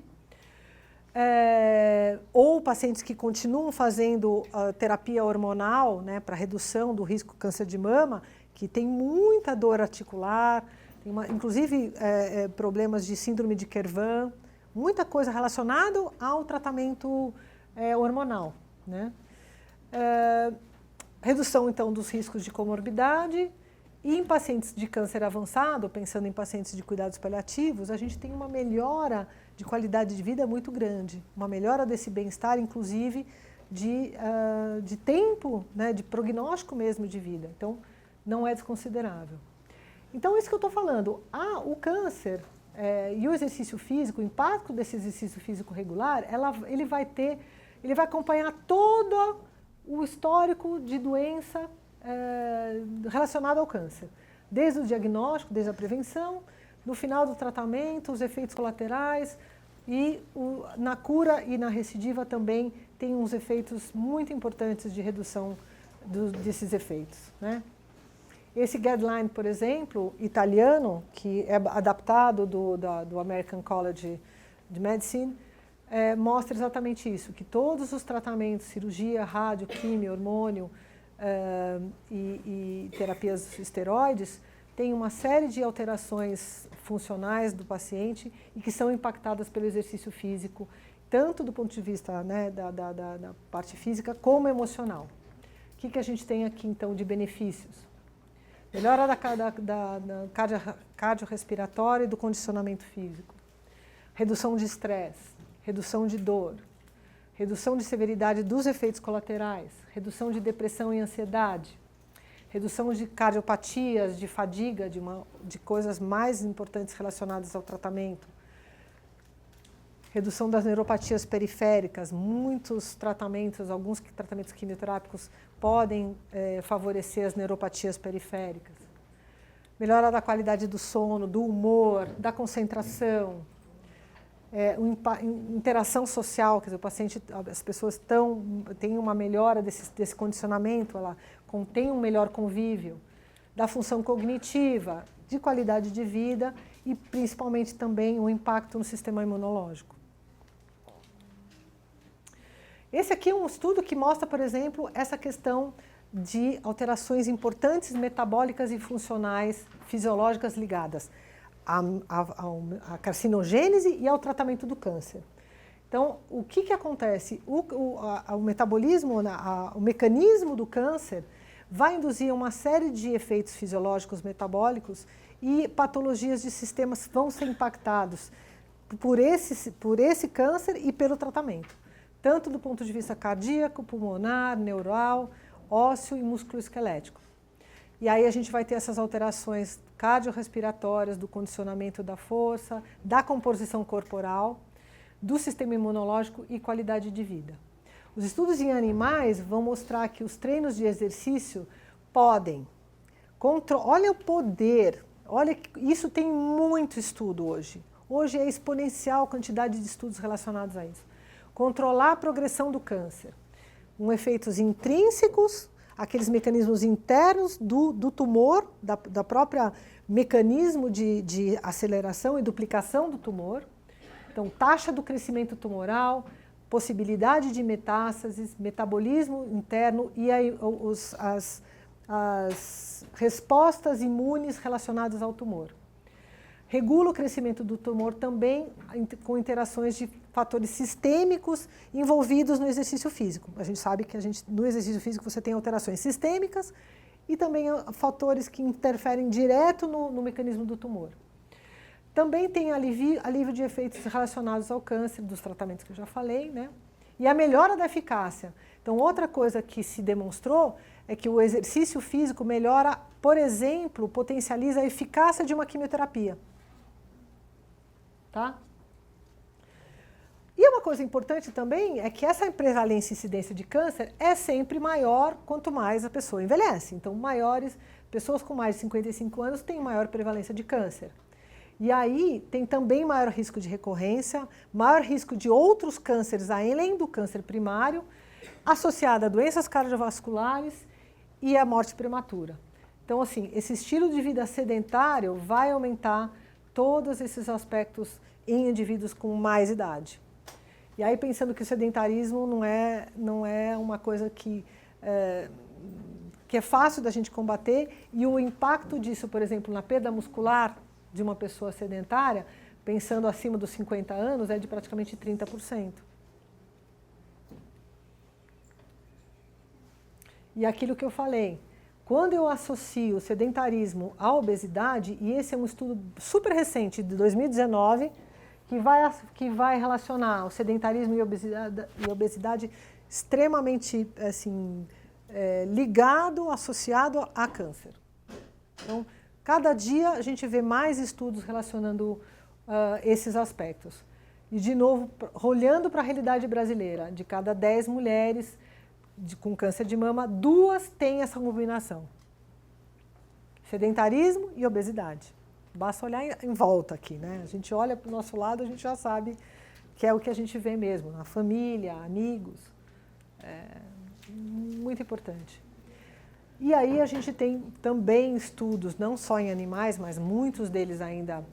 [SPEAKER 1] Ou pacientes que continuam fazendo terapia hormonal, né, para redução do risco de câncer de mama, que tem muita dor articular, tem inclusive problemas de síndrome de Kervan, muita coisa relacionada ao tratamento hormonal, né? Redução, então, dos riscos de comorbidade. E em pacientes de câncer avançado, pensando em pacientes de cuidados paliativos, a gente tem uma melhora de qualidade de vida muito grande, uma melhora desse bem-estar, inclusive de tempo, né, de prognóstico mesmo de vida. Então, não é desconsiderável. Então, isso que eu estou falando, o câncer e o exercício físico, o impacto desse exercício físico regular, ele vai acompanhar todo o histórico de doença relacionado ao câncer, desde o diagnóstico, desde a prevenção, no final do tratamento, os efeitos colaterais e na cura e na recidiva também tem uns efeitos muito importantes de redução desses efeitos, né? Esse guideline, por exemplo, italiano, que é adaptado do American College of Medicine, mostra exatamente isso, que todos os tratamentos, cirurgia, rádio, quimio, hormônio e terapias esteroides, têm uma série de alterações funcionais do paciente e que são impactadas pelo exercício físico, tanto do ponto de vista, né, da parte física como emocional. O que a gente tem aqui, então, de benefícios? Melhora da cardiorrespiratória e do condicionamento físico. Redução de estresse, redução de dor, redução de severidade dos efeitos colaterais, redução de depressão e ansiedade, redução de cardiopatias, de fadiga, de coisas mais importantes relacionadas ao tratamento, redução das neuropatias periféricas. Muitos tratamentos, alguns tratamentos quimioterápicos podem favorecer as neuropatias periféricas. Melhora da qualidade do sono, do humor, da concentração, interação social, quer dizer, as pessoas têm uma melhora desse condicionamento, ela tem um melhor convívio, da função cognitiva, de qualidade de vida e principalmente também o impacto no sistema imunológico. Esse aqui é um estudo que mostra, por exemplo, essa questão de alterações importantes metabólicas e funcionais fisiológicas ligadas à carcinogênese e ao tratamento do câncer. Então, o que acontece? O metabolismo, o mecanismo do câncer vai induzir uma série de efeitos fisiológicos metabólicos e patologias de sistemas vão ser impactados por esse câncer e pelo tratamento, tanto do ponto de vista cardíaco, pulmonar, neural, ósseo e musculoesquelético. E aí a gente vai ter essas alterações cardiorrespiratórias, do condicionamento da força, da composição corporal, do sistema imunológico e qualidade de vida. Os estudos em animais vão mostrar que os treinos de exercício podem olha o poder, olha, isso tem muito estudo hoje. Hoje é exponencial a quantidade de estudos relacionados a isso. Controlar a progressão do câncer, com efeitos intrínsecos, aqueles mecanismos internos do tumor, da própria mecanismo de aceleração e duplicação do tumor. Então, taxa do crescimento tumoral, possibilidade de metástases, metabolismo interno e aí as respostas imunes relacionadas ao tumor. Regula o crescimento do tumor também com interações de fatores sistêmicos envolvidos no exercício físico. A gente sabe que no exercício físico você tem alterações sistêmicas e também fatores que interferem direto no mecanismo do tumor. Também tem alívio de efeitos relacionados ao câncer, dos tratamentos que eu já falei, né? E a melhora da eficácia. Então, outra coisa que se demonstrou é que o exercício físico melhora, por exemplo, potencializa a eficácia de uma quimioterapia. Tá? E uma coisa importante também é que essa prevalência e incidência de câncer é sempre maior quanto mais a pessoa envelhece. Então, pessoas com mais de 55 anos têm maior prevalência de câncer. E aí tem também maior risco de recorrência, maior risco de outros cânceres, além do câncer primário, associado a doenças cardiovasculares e a morte prematura. Então, assim, esse estilo de vida sedentário vai aumentar todos esses aspectos em indivíduos com mais idade. E aí, pensando que o sedentarismo não é uma coisa que é fácil da gente combater, e o impacto disso, por exemplo, na perda muscular de uma pessoa sedentária, pensando acima dos 50 anos, é de praticamente 30%. E aquilo que eu falei, quando eu associo o sedentarismo à obesidade, e esse é um estudo super recente, de 2019, que vai relacionar o sedentarismo e obesidade extremamente assim, ligado, associado a câncer. Então, cada dia a gente vê mais estudos relacionando esses aspectos. E, de novo, olhando para a realidade brasileira, de cada 10 mulheres com câncer de mama, 2 têm essa combinação. Sedentarismo e obesidade. Basta olhar em volta aqui, né? A gente olha para o nosso lado, a gente já sabe que é o que a gente vê mesmo, na família, amigos. É muito importante. E aí a gente tem também estudos, não só em animais, mas muitos deles ainda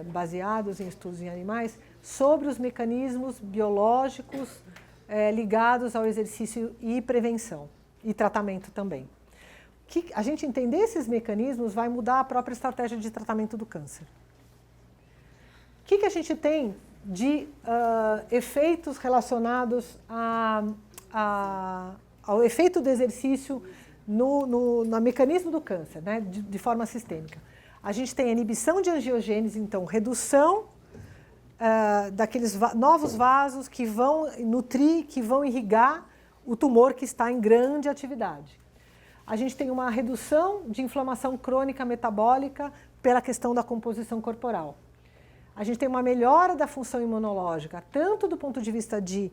[SPEAKER 1] baseados em estudos em animais, sobre os mecanismos biológicos ligados ao exercício e prevenção, e tratamento também. Que a gente entender esses mecanismos vai mudar a própria estratégia de tratamento do câncer. O que a gente tem de efeitos relacionados ao efeito do exercício no mecanismo do câncer, né, de forma sistêmica? A gente tem a inibição de angiogênese, então redução daqueles novos vasos que vão nutrir, que vão irrigar o tumor que está em grande atividade. A gente tem uma redução de inflamação crônica metabólica pela questão da composição corporal. A gente tem uma melhora da função imunológica, tanto do ponto de vista de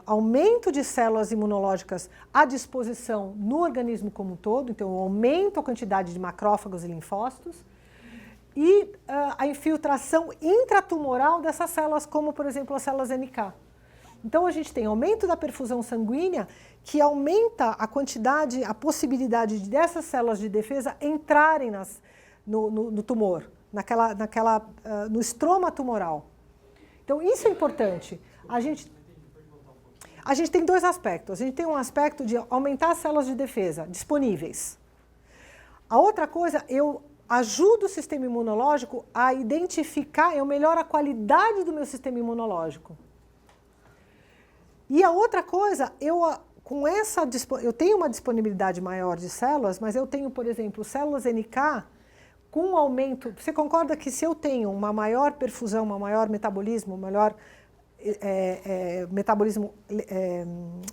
[SPEAKER 1] aumento de células imunológicas à disposição no organismo como um todo, então aumento a quantidade de macrófagos e linfócitos, e a infiltração intratumoral dessas células, como por exemplo as células NK. Então a gente tem aumento da perfusão sanguínea, que aumenta a quantidade, a possibilidade dessas células de defesa entrarem no tumor, no estroma tumoral. Então isso é importante. A gente tem 2 aspectos. A gente tem um aspecto de aumentar as células de defesa disponíveis. A outra coisa, eu ajudo o sistema imunológico a identificar, eu melhoro a qualidade do meu sistema imunológico. E a outra coisa, eu tenho uma disponibilidade maior de células, mas eu tenho, por exemplo, células NK com aumento. Você concorda que se eu tenho uma maior perfusão, um maior metabolismo, metabolismo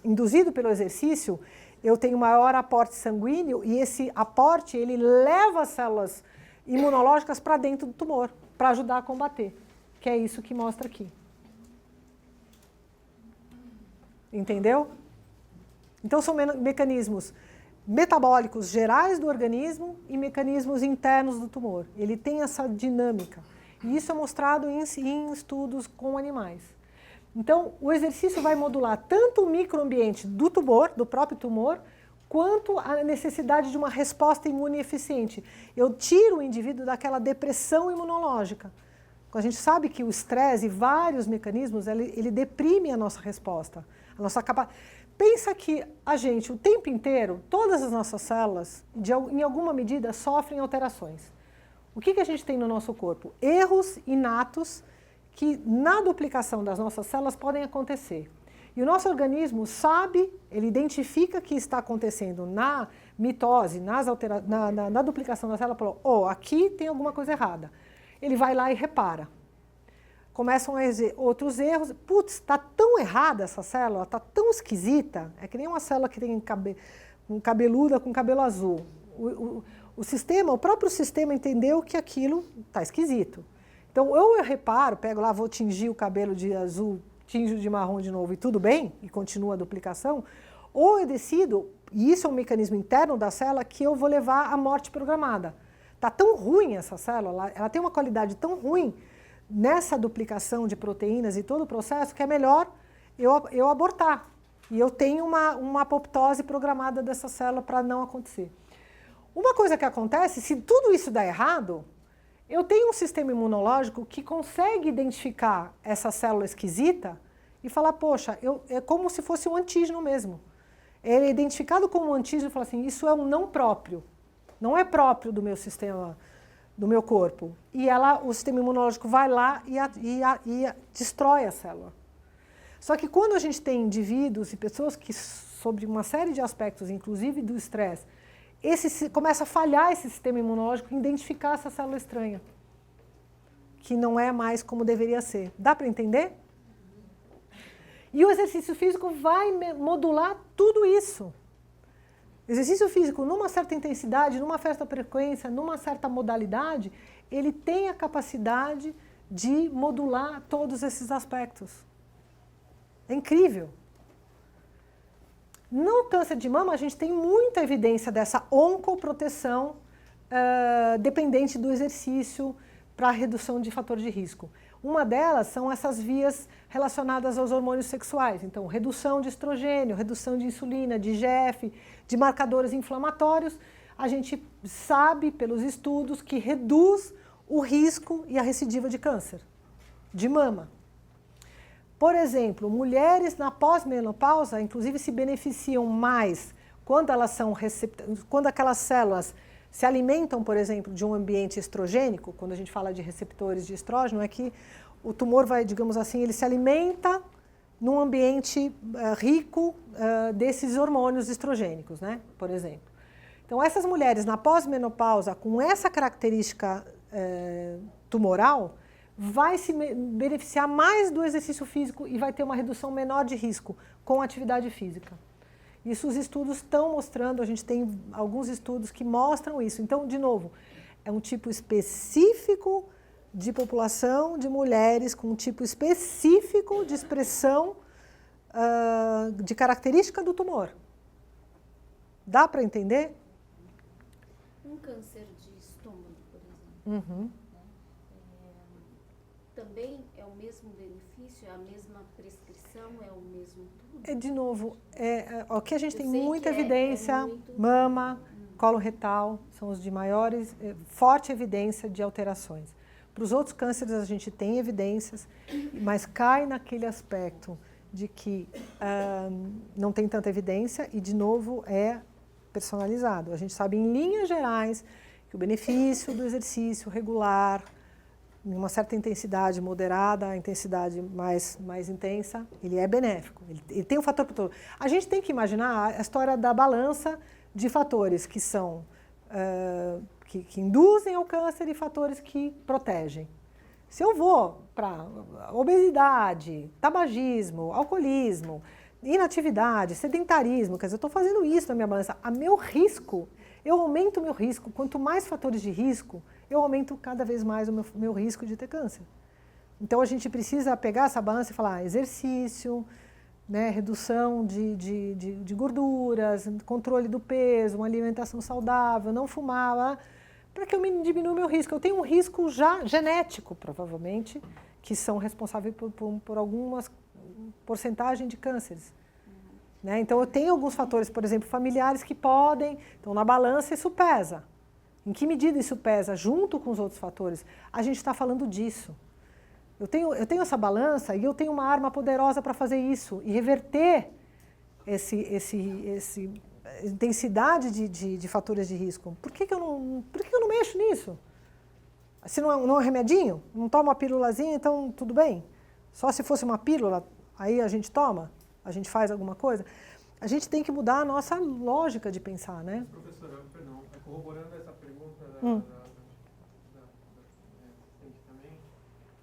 [SPEAKER 1] induzido pelo exercício, eu tenho maior aporte sanguíneo e esse aporte ele leva as células imunológicas para dentro do tumor, para ajudar a combater, que é isso que mostra aqui. Entendeu? Então são mecanismos metabólicos gerais do organismo e mecanismos internos do tumor. Ele tem essa dinâmica. E isso é mostrado em estudos com animais. Então, o exercício vai modular tanto o microambiente do tumor, do próprio tumor, quanto a necessidade de uma resposta imune eficiente. Eu tiro o indivíduo daquela depressão imunológica. A gente sabe que o estresse e vários mecanismos, ele deprime a nossa resposta. A nossa Pensa que a gente, o tempo inteiro, todas as nossas células, em alguma medida, sofrem alterações. O que a gente tem no nosso corpo? Erros inatos que na duplicação das nossas células podem acontecer. E o nosso organismo sabe, ele identifica que está acontecendo na mitose, na duplicação da célula, falou, aqui tem alguma coisa errada. Ele vai lá e repara. Começam a outros erros. Putz, está tão errada essa célula, está tão esquisita. É que nem uma célula que tem cabeluda com cabelo azul. O próprio sistema entendeu que aquilo está esquisito. Então, ou eu reparo, pego lá, vou tingir o cabelo de azul, tinjo de marrom de novo e tudo bem, e continua a duplicação, ou eu decido, e isso é um mecanismo interno da célula, que eu vou levar à morte programada. Está tão ruim essa célula, ela tem uma qualidade tão ruim nessa duplicação de proteínas e todo o processo, que é melhor eu abortar. E eu tenho uma apoptose programada dessa célula para não acontecer. Uma coisa que acontece, se tudo isso dá errado, eu tenho um sistema imunológico que consegue identificar essa célula esquisita e falar, poxa, é como se fosse um antígeno mesmo. Ele é identificado como um antígeno e fala assim, isso é um não próprio, não é próprio do meu sistema, do meu corpo. E o sistema imunológico vai lá e destrói a célula. Só que quando a gente tem indivíduos e pessoas que, sobre uma série de aspectos, inclusive do estresse, começa a falhar esse sistema imunológico em identificar essa célula estranha, que não é mais como deveria ser. Dá para entender? E o exercício físico vai modular tudo isso. Exercício físico, numa certa intensidade, numa certa frequência, numa certa modalidade, ele tem a capacidade de modular todos esses aspectos. É incrível. No câncer de mama, a gente tem muita evidência dessa oncoproteção dependente do exercício para a redução de fator de risco. Uma delas são essas vias relacionadas aos hormônios sexuais. Então, redução de estrogênio, redução de insulina, de IGF, de marcadores inflamatórios. A gente sabe, pelos estudos, que reduz o risco e a recidiva de câncer de mama. Por exemplo, mulheres na pós-menopausa, inclusive, se beneficiam mais quando quando aquelas células se alimentam, por exemplo, de um ambiente estrogênico. Quando a gente fala de receptores de estrógeno, é que o tumor vai, digamos assim, ele se alimenta num ambiente rico desses hormônios estrogênicos, né? Por exemplo. Então, essas mulheres na pós-menopausa, com essa característica tumoral, vai se beneficiar mais do exercício físico e vai ter uma redução menor de risco com a atividade física. Isso os estudos estão mostrando, a gente tem alguns estudos que mostram isso. Então, de novo, é um tipo específico de população de mulheres com um tipo específico de expressão de característica do tumor. Dá para entender?
[SPEAKER 2] Um câncer de estômago, por exemplo.
[SPEAKER 1] Uhum.
[SPEAKER 2] Também é o mesmo benefício, é a mesma prescrição, é o mesmo tudo?
[SPEAKER 1] De novo, aqui a gente tem
[SPEAKER 2] sei
[SPEAKER 1] muita
[SPEAKER 2] que
[SPEAKER 1] evidência,
[SPEAKER 2] muito...
[SPEAKER 1] mama, colo retal, são os de maiores, forte evidência de alterações. Para os outros cânceres a gente tem evidências, mas cai naquele aspecto de que não tem tanta evidência e, de novo, é personalizado. A gente sabe, em linhas gerais, que o benefício do exercício regular, em uma certa intensidade moderada, a intensidade mais intensa, ele é benéfico. Ele tem um fator protetor. A gente tem que imaginar a história da balança de fatores que são que induzem ao câncer e fatores que protegem. Se eu vou para obesidade, tabagismo, alcoolismo, inatividade, sedentarismo, quer dizer, eu estou fazendo isso na minha balança, eu aumento o meu risco. Quanto mais fatores de risco, eu aumento cada vez mais o meu risco de ter câncer. Então, a gente precisa pegar essa balança e falar exercício, né, redução de gorduras, controle do peso, uma alimentação saudável, não fumar, para que eu diminua o meu risco. Eu tenho um risco já genético, provavelmente, que são responsáveis por algumas porcentagem de cânceres. Né? Então, eu tenho alguns fatores, por exemplo, familiares que podem, então na balança isso pesa. Em que medida isso pesa junto com os outros fatores? A gente está falando disso. Eu tenho essa balança e eu tenho uma arma poderosa para fazer isso e reverter essa intensidade de fatores de risco. Por que eu não mexo nisso? Se não é um remedinho, não tomo uma pílulazinha, então tudo bem. Só se fosse uma pílula, aí a gente toma, a gente faz alguma coisa. A gente tem que mudar a nossa lógica de pensar, né?
[SPEAKER 3] Professora, perdão, corroborando essa pergunta da também,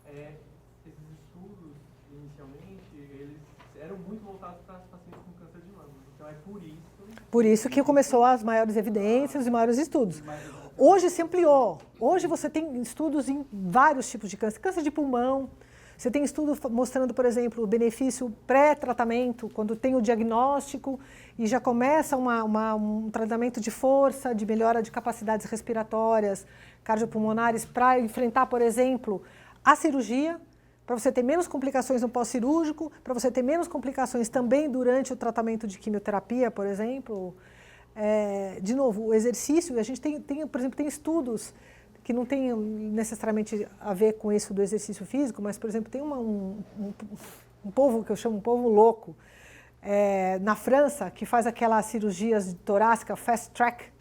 [SPEAKER 3] esses estudos, inicialmente, eles eram muito voltados para pacientes com câncer de mama. Então, é por isso...
[SPEAKER 1] Por isso que começou as maiores evidências e maiores estudos. Hoje se ampliou. Hoje você tem estudos em vários tipos de câncer. Câncer de pulmão. Você tem estudo mostrando, por exemplo, o benefício pré-tratamento, quando tem o diagnóstico e já começa um tratamento de força, de melhora de capacidades respiratórias, cardiopulmonares, para enfrentar, por exemplo, a cirurgia. para você ter menos complicações no pós-cirúrgico, para você ter menos complicações também durante o tratamento de quimioterapia, por exemplo. De novo, o exercício, a gente por exemplo, tem estudos que não tem necessariamente a ver com isso do exercício físico, mas, por exemplo, tem um povo que eu chamo um povo louco, na França, que faz aquelas cirurgias torácicas fast track,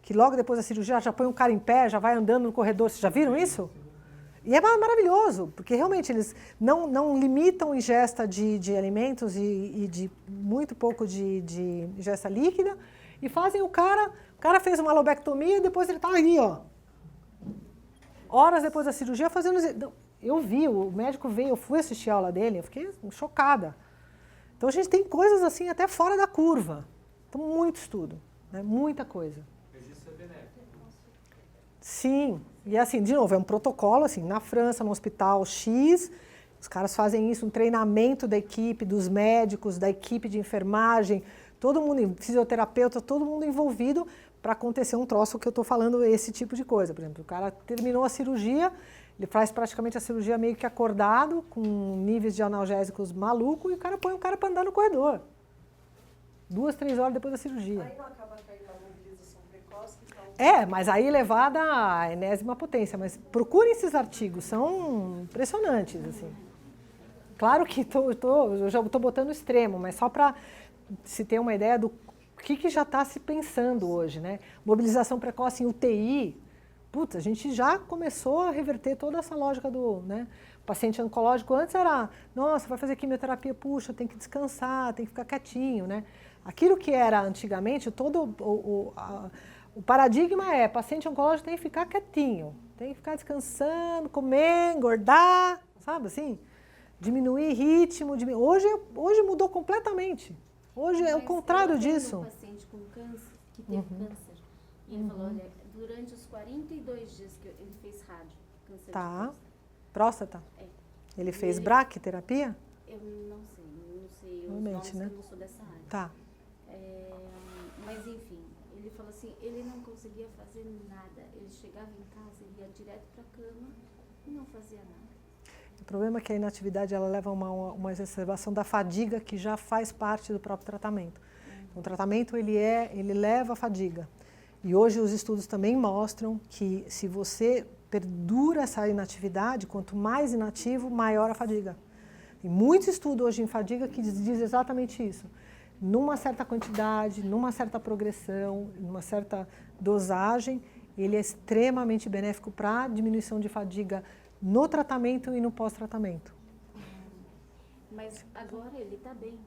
[SPEAKER 1] que logo depois da cirurgia já põe um cara em pé, já vai andando no corredor. Vocês já viram isso? E é maravilhoso, porque realmente eles não limitam a ingesta de alimentos e de muito pouco de ingesta líquida, e fazem o cara fez uma lobectomia e depois ele está aí, ó, horas depois da cirurgia fazendo... Eu vi, o médico veio, eu fui assistir a aula dele, eu fiquei chocada. Então a gente tem coisas assim até fora da curva. Então muito estudo, né? Muita coisa.
[SPEAKER 3] Mas isso é benéfico.
[SPEAKER 1] Sim, e assim, de novo, é um protocolo, assim, na França, no hospital X, os caras fazem isso, um treinamento da equipe, dos médicos, da equipe de enfermagem, todo mundo, fisioterapeuta, todo mundo envolvido para acontecer um troço que eu estou falando, esse tipo de coisa. Por exemplo, o cara terminou a cirurgia, ele faz praticamente a cirurgia meio que acordado, com níveis de analgésicos malucos, e o cara põe o cara para andar no corredor. 2, 3 horas depois da cirurgia.
[SPEAKER 4] Aí não acaba caindo a mobilização precoce, então...
[SPEAKER 1] Mas aí elevada à enésima potência. Mas procurem esses artigos, são impressionantes, assim. Claro que eu já estou botando o extremo, mas só para se ter uma ideia do que já está se pensando hoje, né? Mobilização precoce em UTI, putz, a gente já começou a reverter toda essa lógica do, né? O paciente oncológico antes era, nossa, vai fazer quimioterapia, puxa, tem que descansar, tem que ficar quietinho, né? Aquilo que era antigamente, todo o paradigma é, paciente oncológico tem que ficar quietinho, tem que ficar descansando, comer, engordar, sabe assim? Diminuir ritmo, hoje mudou completamente. Hoje é o contrário disso.
[SPEAKER 2] Um paciente com câncer, que teve câncer, e ele falou, olha, durante os 42 dias que ele fez rádio, câncer de
[SPEAKER 1] próstata?
[SPEAKER 2] É.
[SPEAKER 1] Ele fez braquiterapia?
[SPEAKER 2] Eu não sei os
[SPEAKER 1] Realmente,
[SPEAKER 2] nomes,
[SPEAKER 1] né?
[SPEAKER 2] que eu não sou dessa área.
[SPEAKER 1] Tá.
[SPEAKER 2] Mas enfim, ele falou assim, ele não conseguia fazer nada, ele chegava em casa, ele ia direto para a cama e não fazia nada.
[SPEAKER 1] O problema é que a inatividade ela leva a uma exacerbação da fadiga que já faz parte do próprio tratamento. Então, o tratamento ele leva a fadiga. E hoje os estudos também mostram que se você perdura essa inatividade, quanto mais inativo, maior a fadiga. Tem muito estudo hoje em fadiga que diz exatamente isso. Numa certa quantidade, numa certa progressão, numa certa dosagem, ele é extremamente benéfico para a diminuição de fadiga no tratamento e no pós-tratamento.
[SPEAKER 2] Mas agora ele está bem,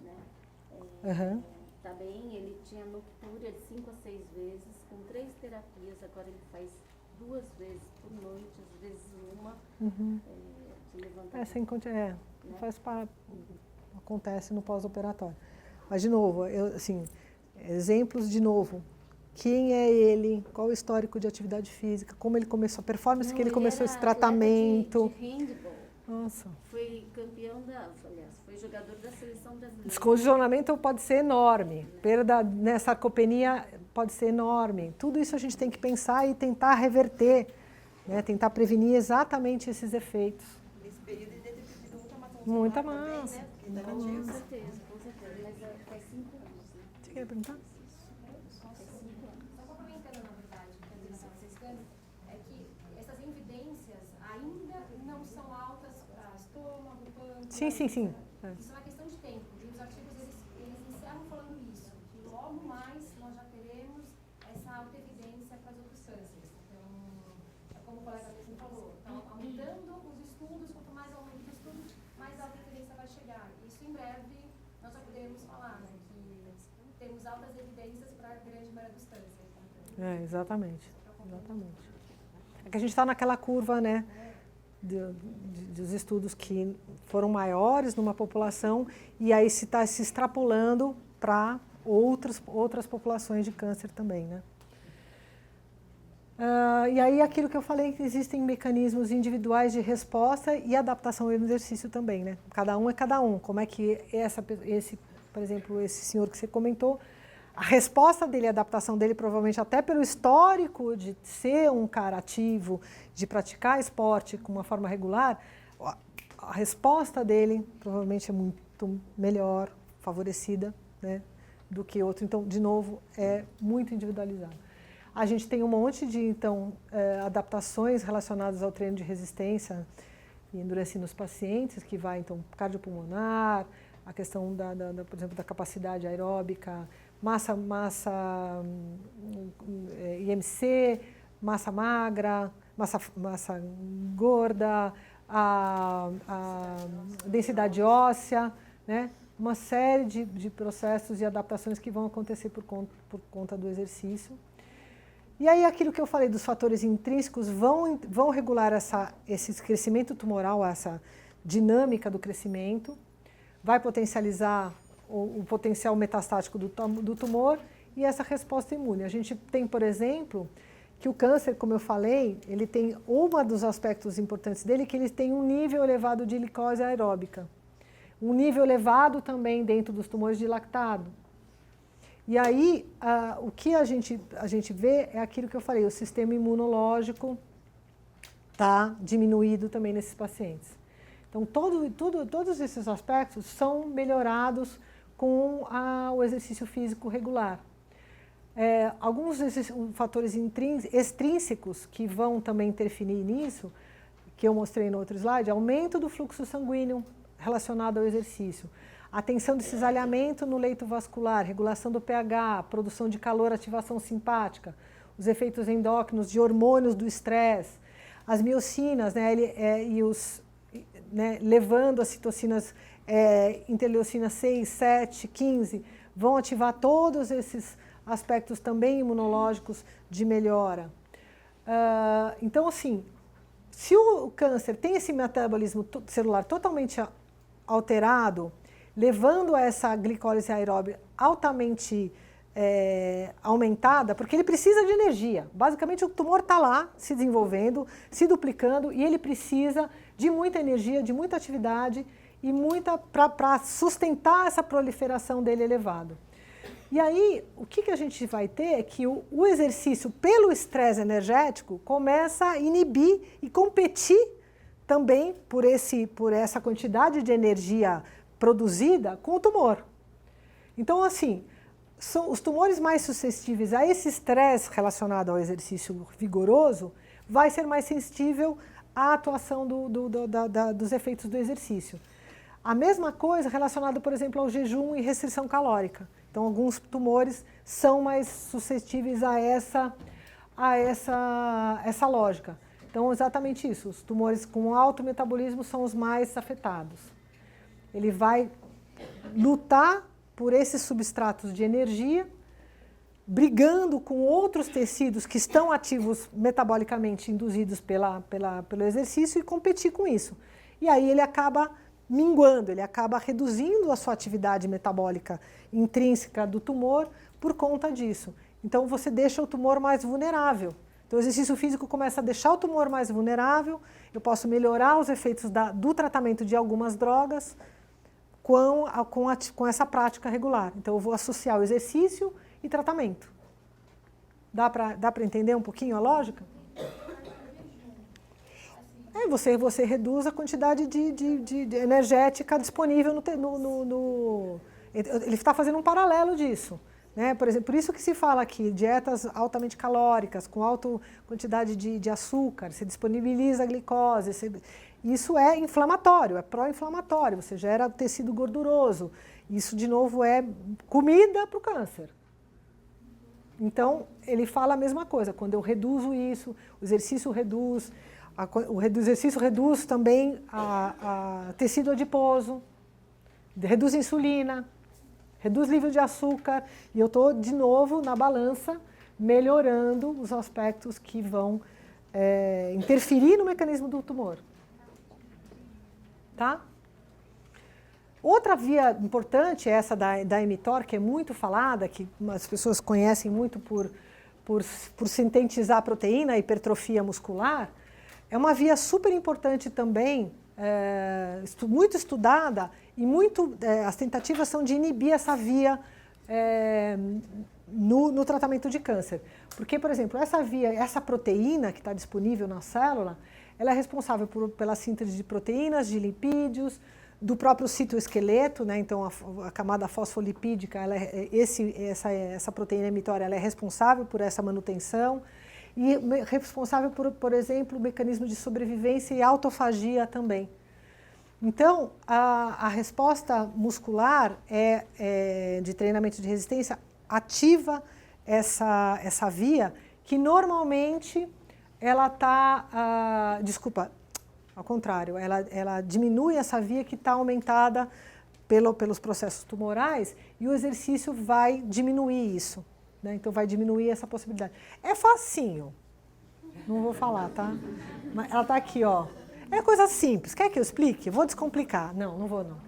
[SPEAKER 2] né? Está bem, ele tinha noctúria de 5 a 6 vezes, com 3 terapias, agora ele faz 2 vezes por noite, às vezes uma, de levantamento.
[SPEAKER 1] Né? Acontece no pós-operatório. Mas, de novo, exemplos de novo. Quem é ele? Qual o histórico de atividade física? Como ele começou? A performance que ele começou esse tratamento?
[SPEAKER 2] De handball.
[SPEAKER 1] Nossa.
[SPEAKER 2] Foi campeão foi jogador da seleção brasileira.
[SPEAKER 1] Descondicionamento pode ser enorme. Perda, né, sarcopenia pode ser enorme. Tudo isso a gente tem que pensar e tentar reverter, né? Tentar prevenir exatamente esses efeitos.
[SPEAKER 4] Nesse período ele deve ter tido
[SPEAKER 1] Muita
[SPEAKER 4] muita massa muscular
[SPEAKER 1] massa.
[SPEAKER 4] também, né? Porque ainda não tinha...
[SPEAKER 2] Com certeza. Mas faz 5 anos, né?
[SPEAKER 1] Você quer perguntar?
[SPEAKER 5] Só complementando, na verdade, o que a Adriana estava dizendo, é que essas evidências ainda não são altas para estômago, pâncreas.
[SPEAKER 1] Sim.
[SPEAKER 5] Isso é uma questão de tempo. E os artigos, eles encerram falando isso, que logo mais nós já teremos essa alta evidência para os outros cânceres. Então, é como o colega mesmo falou, então, aumentando os estudos, quanto mais aumenta o estudo, mais alta evidência vai chegar. Isso em breve nós já poderemos falar, né, que temos altas evidências para a grande maioria dos cânceres.
[SPEAKER 1] Exatamente. É que a gente está naquela curva, né, dos estudos que foram maiores numa população e aí se está se extrapolando para outras populações de câncer também, né? E aí aquilo que eu falei, que existem mecanismos individuais de resposta e adaptação ao exercício também, né? Cada um é cada um. Como é que por exemplo, esse senhor que você comentou, a resposta dele, a adaptação dele, provavelmente até pelo histórico de ser um cara ativo, de praticar esporte com uma forma regular, a resposta dele provavelmente é muito melhor, favorecida, né, do que outro. Então, de novo, é muito individualizado. A gente tem um monte de, então, adaptações relacionadas ao treino de resistência e endurance nos pacientes, que vai, então, cardiopulmonar, a questão, por exemplo, da capacidade aeróbica, massa IMC, massa magra, massa gorda, a densidade óssea, né? Uma série de processos e adaptações que vão acontecer por conta do exercício. E aí aquilo que eu falei dos fatores intrínsecos vão regular esse crescimento tumoral, essa dinâmica do crescimento, vai potencializar o potencial metastático do tumor e essa resposta imune. A gente tem, por exemplo, que o câncer, como eu falei, ele tem um dos aspectos importantes dele, que ele tem um nível elevado de glicose aeróbica. Um nível elevado também dentro dos tumores de lactado. E aí, o que a gente vê é aquilo que eu falei, o sistema imunológico está diminuído também nesses pacientes. Então, todos esses aspectos são melhorados com o exercício físico regular. Alguns desses fatores extrínsecos que vão também interferir nisso, que eu mostrei no outro slide, aumento do fluxo sanguíneo relacionado ao exercício, atenção de cisalhamento no leito vascular, regulação do pH, produção de calor, ativação simpática, os efeitos endócrinos de hormônios do estresse, as miocinas, né, levando as citocinas, interleucinas 6, 7, 15, vão ativar todos esses aspectos também imunológicos de melhora. Então, assim, se o câncer tem esse metabolismo celular totalmente alterado, levando a essa glicólise aeróbica altamente aumentada, porque ele precisa de energia. Basicamente, o tumor está lá se desenvolvendo, se duplicando, e ele precisa de muita energia, de muita atividade e para sustentar essa proliferação dele elevado. E aí, o que a gente vai ter é que o exercício, pelo estresse energético, começa a inibir e competir também por essa quantidade de energia produzida com o tumor. Então, assim, são os tumores mais suscetíveis a esse estresse relacionado ao exercício vigoroso, vai ser mais sensível à atuação dos efeitos do exercício. A mesma coisa relacionada, por exemplo, ao jejum e restrição calórica. Então, alguns tumores são mais suscetíveis a essa lógica. Então, exatamente isso. Os tumores com alto metabolismo são os mais afetados. Ele vai lutar por esses substratos de energia, brigando com outros tecidos que estão ativos metabolicamente induzidos pelo exercício e competir com isso. E aí ele acaba minguando, ele acaba reduzindo a sua atividade metabólica intrínseca do tumor por conta disso. Então você deixa o tumor mais vulnerável. Então o exercício físico começa a deixar o tumor mais vulnerável, eu posso melhorar os efeitos do tratamento de algumas drogas com essa prática regular. Então eu vou associar o exercício e tratamento. Dá para entender um pouquinho a lógica? Você reduz a quantidade de energética disponível ele está fazendo um paralelo disso. Né? Por exemplo, por isso que se fala aqui, dietas altamente calóricas, com alta quantidade de açúcar, você disponibiliza a glicose, isso é inflamatório, é pró-inflamatório, você gera tecido gorduroso. Isso, de novo, é comida para o câncer. Então, ele fala a mesma coisa, quando eu reduzo isso, o exercício reduz, o exercício reduz também a tecido adiposo, reduz a insulina, reduz o nível de açúcar, e eu estou, de novo, na balança, melhorando os aspectos que vão interferir no mecanismo do tumor. Tá? Outra via importante é essa da mTOR, que é muito falada, que as pessoas conhecem muito por sintetizar proteína, hipertrofia muscular. É uma via super importante também, muito estudada, e as tentativas são de inibir essa via no tratamento de câncer. Porque, por exemplo, essa proteína que está disponível na célula, ela é responsável pela síntese de proteínas, de lipídios, do próprio citoesqueleto, né? Então a camada fosfolipídica, essa proteína emitória, ela é responsável por essa manutenção e responsável por exemplo, o mecanismo de sobrevivência e autofagia também. Então, a resposta muscular de treinamento de resistência ativa essa via que normalmente ela está, ao contrário, ela diminui essa via que está aumentada pelos processos tumorais e o exercício vai diminuir isso, né? Então vai diminuir essa possibilidade. É facinho, não vou falar, tá? Mas ela está aqui, ó. É coisa simples. Quer que eu explique? Vou descomplicar. Não vou não.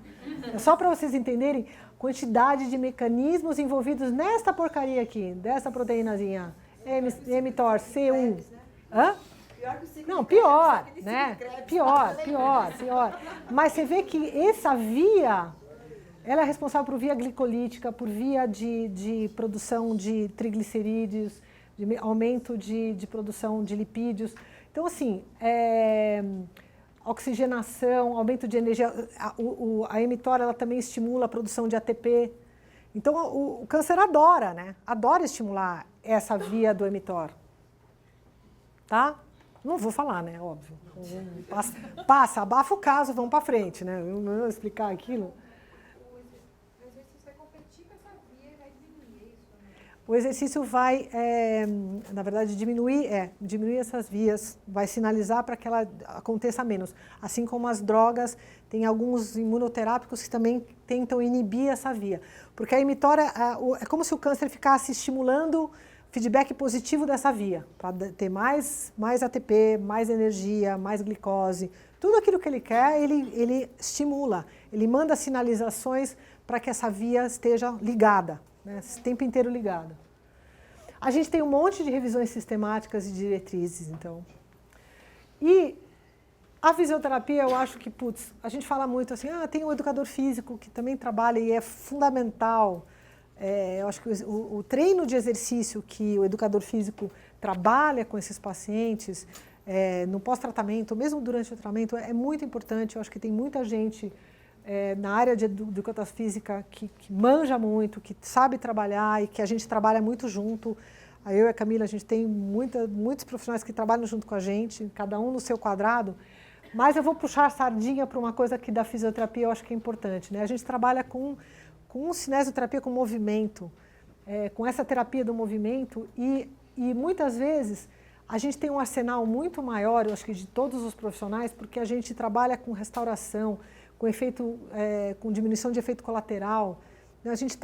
[SPEAKER 1] É só para vocês entenderem a quantidade de mecanismos envolvidos nesta porcaria aqui, dessa proteínazinha mTOR C1. Hã? Não, pior, né? Pior. Mas você vê que essa via, ela é responsável por via glicolítica, por via de produção de triglicerídeos, de aumento de produção de lipídios. Então, assim, oxigenação, aumento de energia, a mTOR ela também estimula a produção de ATP. Então, o câncer adora, né? Adora estimular essa via do mTOR. Tá? Não vou falar, né? Óbvio. Passa, abafa o caso, vamos para frente, né? Eu não vou explicar aquilo.
[SPEAKER 5] O exercício vai competir com essa via e vai diminuir isso, né?
[SPEAKER 1] O exercício vai, na verdade, diminuir essas vias, vai sinalizar para que ela aconteça menos. Assim como as drogas, tem alguns imunoterápicos que também tentam inibir essa via. Porque a mTOR é como se o câncer ficasse estimulando feedback positivo dessa via, para ter mais ATP, mais energia, mais glicose. Tudo aquilo que ele quer, ele estimula, ele manda sinalizações para que essa via esteja ligada, né, o tempo inteiro ligada. A gente tem um monte de revisões sistemáticas e diretrizes, então. E a fisioterapia, eu acho que, a gente fala muito assim, tem um educador físico que também trabalha e é fundamental. Eu acho que o treino de exercício que o educador físico trabalha com esses pacientes, no pós-tratamento, mesmo durante o tratamento, é muito importante. Eu acho que tem muita gente na área de educação física que manja muito, que sabe trabalhar e que a gente trabalha muito junto. Eu e a Camila, a gente tem muitos profissionais que trabalham junto com a gente, cada um no seu quadrado. Mas eu vou puxar a sardinha para uma coisa que da fisioterapia eu acho que é importante, né? A gente trabalha com cinesioterapia com movimento, com essa terapia do movimento e muitas vezes a gente tem um arsenal muito maior, eu acho que de todos os profissionais, porque a gente trabalha com restauração, com diminuição de efeito colateral. A gente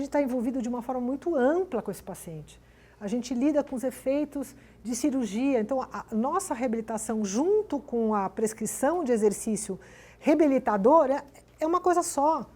[SPEAKER 1] está envolvido de uma forma muito ampla com esse paciente. A gente lida com os efeitos de cirurgia. Então, a nossa reabilitação junto com a prescrição de exercício reabilitador é uma coisa só.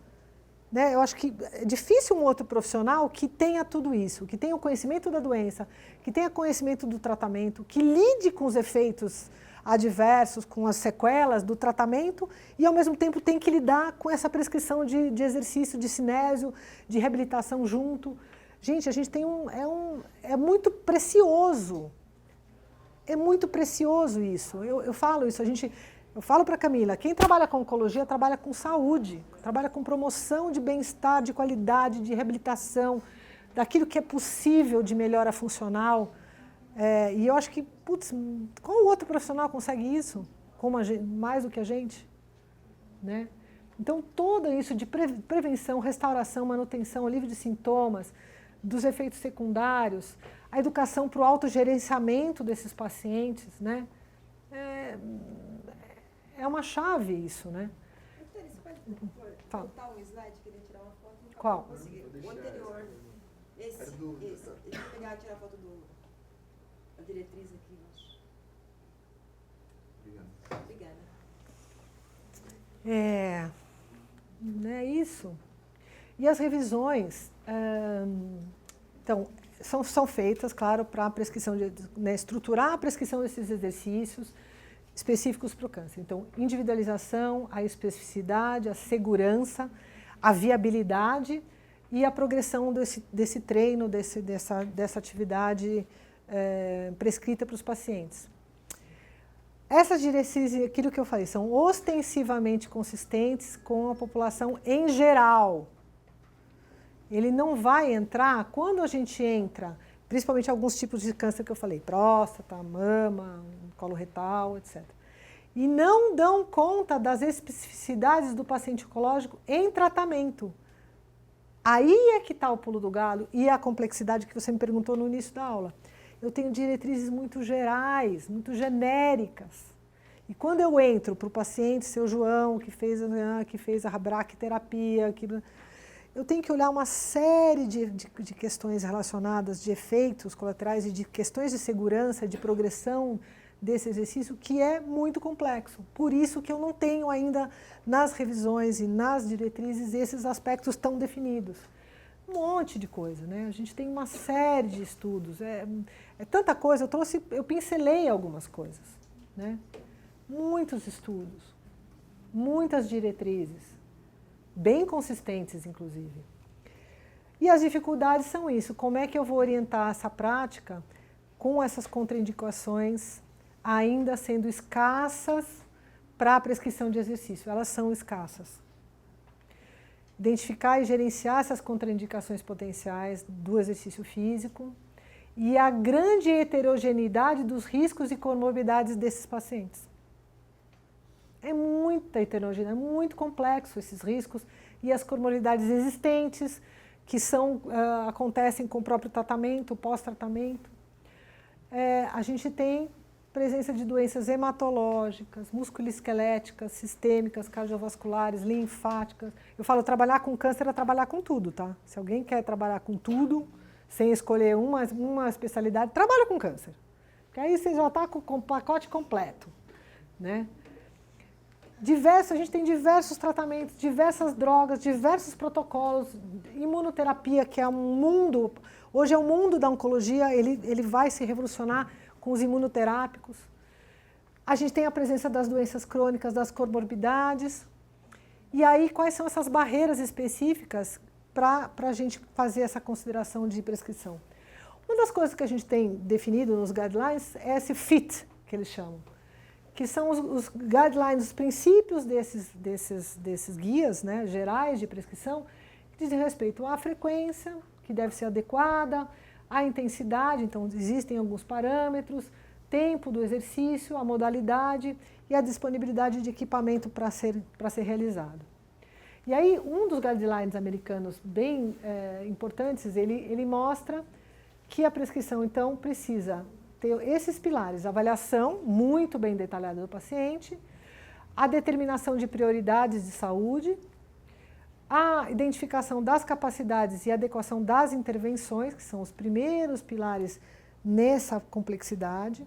[SPEAKER 1] Né? Eu acho que é difícil um outro profissional que tenha tudo isso, que tenha o conhecimento da doença, que tenha conhecimento do tratamento, que lide com os efeitos adversos, com as sequelas do tratamento e, ao mesmo tempo, tem que lidar com essa prescrição de exercício, de cinésio, de reabilitação junto. Gente, a gente tem é muito precioso. É muito precioso isso. Eu falo isso, eu falo para a Camila, quem trabalha com oncologia trabalha com saúde, trabalha com promoção de bem-estar, de qualidade, de reabilitação, daquilo que é possível de melhora funcional. E eu acho que, qual outro profissional consegue isso mais do que a gente? Né? Então, tudo isso de prevenção, restauração, manutenção, alívio de sintomas, dos efeitos secundários, a educação para o autogerenciamento desses pacientes, né? É uma chave isso, né?
[SPEAKER 4] Você pode, por favor, voltar um slide, queria tirar uma foto?
[SPEAKER 1] Qual?
[SPEAKER 4] O anterior. Esse. Deixa eu pegar e tirar a foto da diretriz aqui. Obrigada.
[SPEAKER 1] É isso. E as revisões, então, são feitas, claro, para a prescrição, estruturar a prescrição desses exercícios específicos para o câncer. Então, individualização, a especificidade, a segurança, a viabilidade e a progressão desse treino, dessa atividade prescrita para os pacientes. Essas diretrizes, aquilo que eu falei, são ostensivamente consistentes com a população em geral. Ele não vai entrar, quando a gente entra, principalmente alguns tipos de câncer que eu falei, próstata, mama, colo retal, etc. E não dão conta das especificidades do paciente oncológico em tratamento. Aí é que está o pulo do galo e a complexidade que você me perguntou no início da aula. Eu tenho diretrizes muito gerais, muito genéricas. E quando eu entro para o paciente, seu João, que fez a braquiterapia, eu tenho que olhar uma série de questões relacionadas, de efeitos colaterais e de questões de segurança, de progressão desse exercício, que é muito complexo. Por isso que eu não tenho ainda nas revisões e nas diretrizes esses aspectos tão definidos. Um monte de coisa, né? A gente tem uma série de estudos, é tanta coisa, eu pincelei algumas coisas, né? Muitos estudos, muitas diretrizes, bem consistentes, inclusive. E as dificuldades são isso, como é que eu vou orientar essa prática com essas contraindicações ainda sendo escassas para a prescrição de exercício, elas são escassas. Identificar e gerenciar essas contraindicações potenciais do exercício físico e a grande heterogeneidade dos riscos e comorbidades desses pacientes. É muita heterogeneidade, é muito complexo esses riscos e as comorbidades existentes que acontecem com o próprio tratamento, pós-tratamento. A gente tem presença de doenças hematológicas, musculoesqueléticas, sistêmicas, cardiovasculares, linfáticas. Eu falo, trabalhar com câncer é trabalhar com tudo, tá? Se alguém quer trabalhar com tudo, sem escolher uma especialidade, trabalha com câncer. Porque aí você já está com o pacote completo, né? A gente tem diversos tratamentos, diversas drogas, diversos protocolos, imunoterapia, que é um mundo, hoje é o mundo da oncologia, ele vai se revolucionar com os imunoterápicos. A gente tem a presença das doenças crônicas, das comorbidades. E aí, quais são essas barreiras específicas para a gente fazer essa consideração de prescrição? Uma das coisas que a gente tem definido nos guidelines é esse FIT, que eles chamam, que são os guidelines, os princípios desses guias, né, gerais de prescrição, que dizem respeito à frequência, que deve ser adequada, a intensidade, então existem alguns parâmetros, tempo do exercício, a modalidade e a disponibilidade de equipamento para ser realizado. E aí, um dos guidelines americanos bem importantes, ele mostra que a prescrição, então, precisa ter esses pilares, avaliação muito bem detalhada do paciente, a determinação de prioridades de saúde, a identificação das capacidades e adequação das intervenções, que são os primeiros pilares nessa complexidade,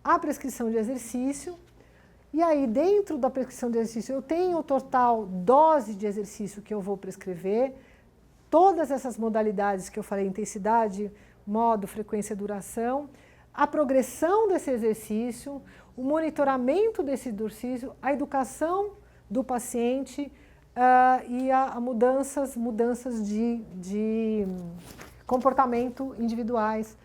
[SPEAKER 1] a prescrição de exercício, e aí dentro da prescrição de exercício eu tenho o total dose de exercício que eu vou prescrever, todas essas modalidades que eu falei, intensidade, modo, frequência, duração, a progressão desse exercício, o monitoramento desse exercício, a educação do paciente, e a mudanças de comportamento individuais.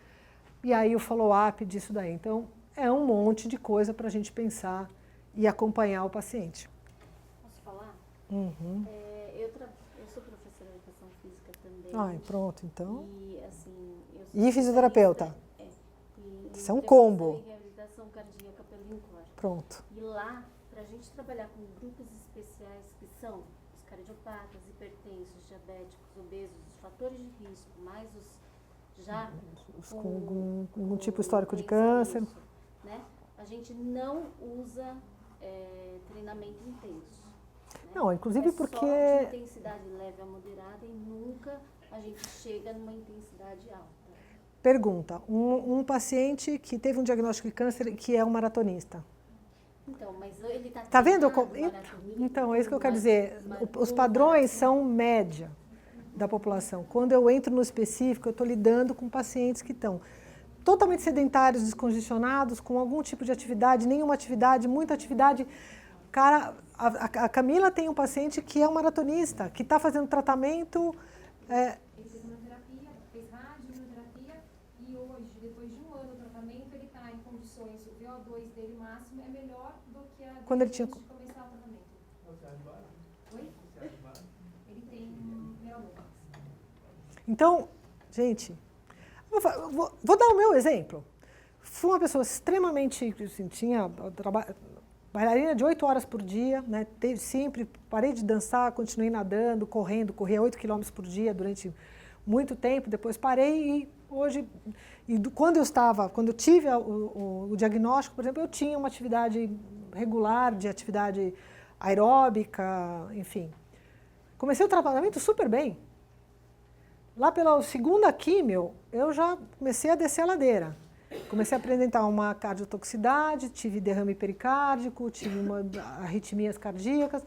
[SPEAKER 1] E aí o follow-up disso daí. Então, é um monte de coisa para a gente pensar e acompanhar o paciente.
[SPEAKER 2] Posso falar?
[SPEAKER 1] Uhum.
[SPEAKER 2] Eu sou professora de educação física também.
[SPEAKER 1] Ai, pronto, então.
[SPEAKER 2] E, assim, eu
[SPEAKER 1] E fisioterapeuta? Isso é um combo.
[SPEAKER 2] Em reabilitação cardíaca pelo INCOR.
[SPEAKER 1] Pronto.
[SPEAKER 2] E lá, para a gente trabalhar com grupos especiais que são os cardiopatas, hipertensos, diabéticos, obesos, os fatores de risco, mais os já
[SPEAKER 1] com algum tipo histórico de câncer.
[SPEAKER 2] Isso, né? A gente não usa treinamento intenso. Né?
[SPEAKER 1] Não, inclusive porque...
[SPEAKER 2] Só de intensidade leve a moderada e nunca a gente chega numa intensidade alta.
[SPEAKER 1] Pergunta, um paciente que teve um diagnóstico de câncer que é um maratonista. Então,
[SPEAKER 2] mas ele está...
[SPEAKER 1] Tá vendo? Então, é isso que eu quero dizer. Os padrões são média da população. Quando eu entro no específico, eu estou lidando com pacientes que estão totalmente sedentários, descongestionados, com algum tipo de atividade, nenhuma atividade, muita atividade. Cara, a Camila tem um paciente que é um maratonista, que está fazendo tratamento...
[SPEAKER 5] Ele fez imunoterapia, fez radioimunoterapia e hoje, depois de um ano do tratamento, ele está em condições, o VO2 dele máximo é melhor do que a
[SPEAKER 1] Quando ele tinha...
[SPEAKER 5] de começar o tratamento.
[SPEAKER 3] Você acha barato?
[SPEAKER 5] Oi?
[SPEAKER 3] Você acha barato?
[SPEAKER 5] Ele tem melanoma.
[SPEAKER 1] Então, gente, vou dar o meu exemplo. Fui uma pessoa extremamente, assim, tinha bailarina de 8 horas por dia, né? Sempre parei de dançar, continuei nadando, corria 8 quilômetros por dia durante muito tempo, depois parei e hoje, quando eu tive o diagnóstico, por exemplo, eu tinha uma atividade regular, de atividade aeróbica, enfim. Comecei o tratamento super bem. Lá pela segunda químio, eu já comecei a descer a ladeira. Comecei a apresentar uma cardiotoxicidade, tive derrame pericárdico, tive arritmias cardíacas,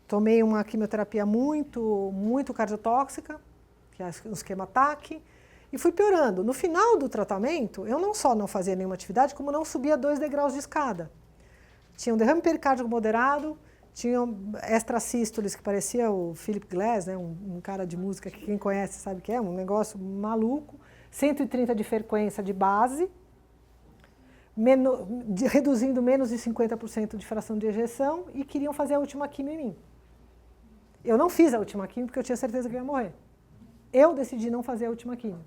[SPEAKER 1] tomei uma quimioterapia muito cardiotóxica, que é um esquema TAC, e fui piorando. No final do tratamento, eu não só não fazia nenhuma atividade, como não subia 2 degraus de escada. Tinha um derrame pericárdico moderado, tinha extrasístoles que parecia o Philip Glass, né, um cara de música que quem conhece sabe que é, um negócio maluco, 130 de frequência de base, reduzindo menos de 50% de fração de ejeção e queriam fazer a última quimio em mim. Eu não fiz a última quimio porque eu tinha certeza que eu ia morrer. Eu decidi não fazer a última quimio.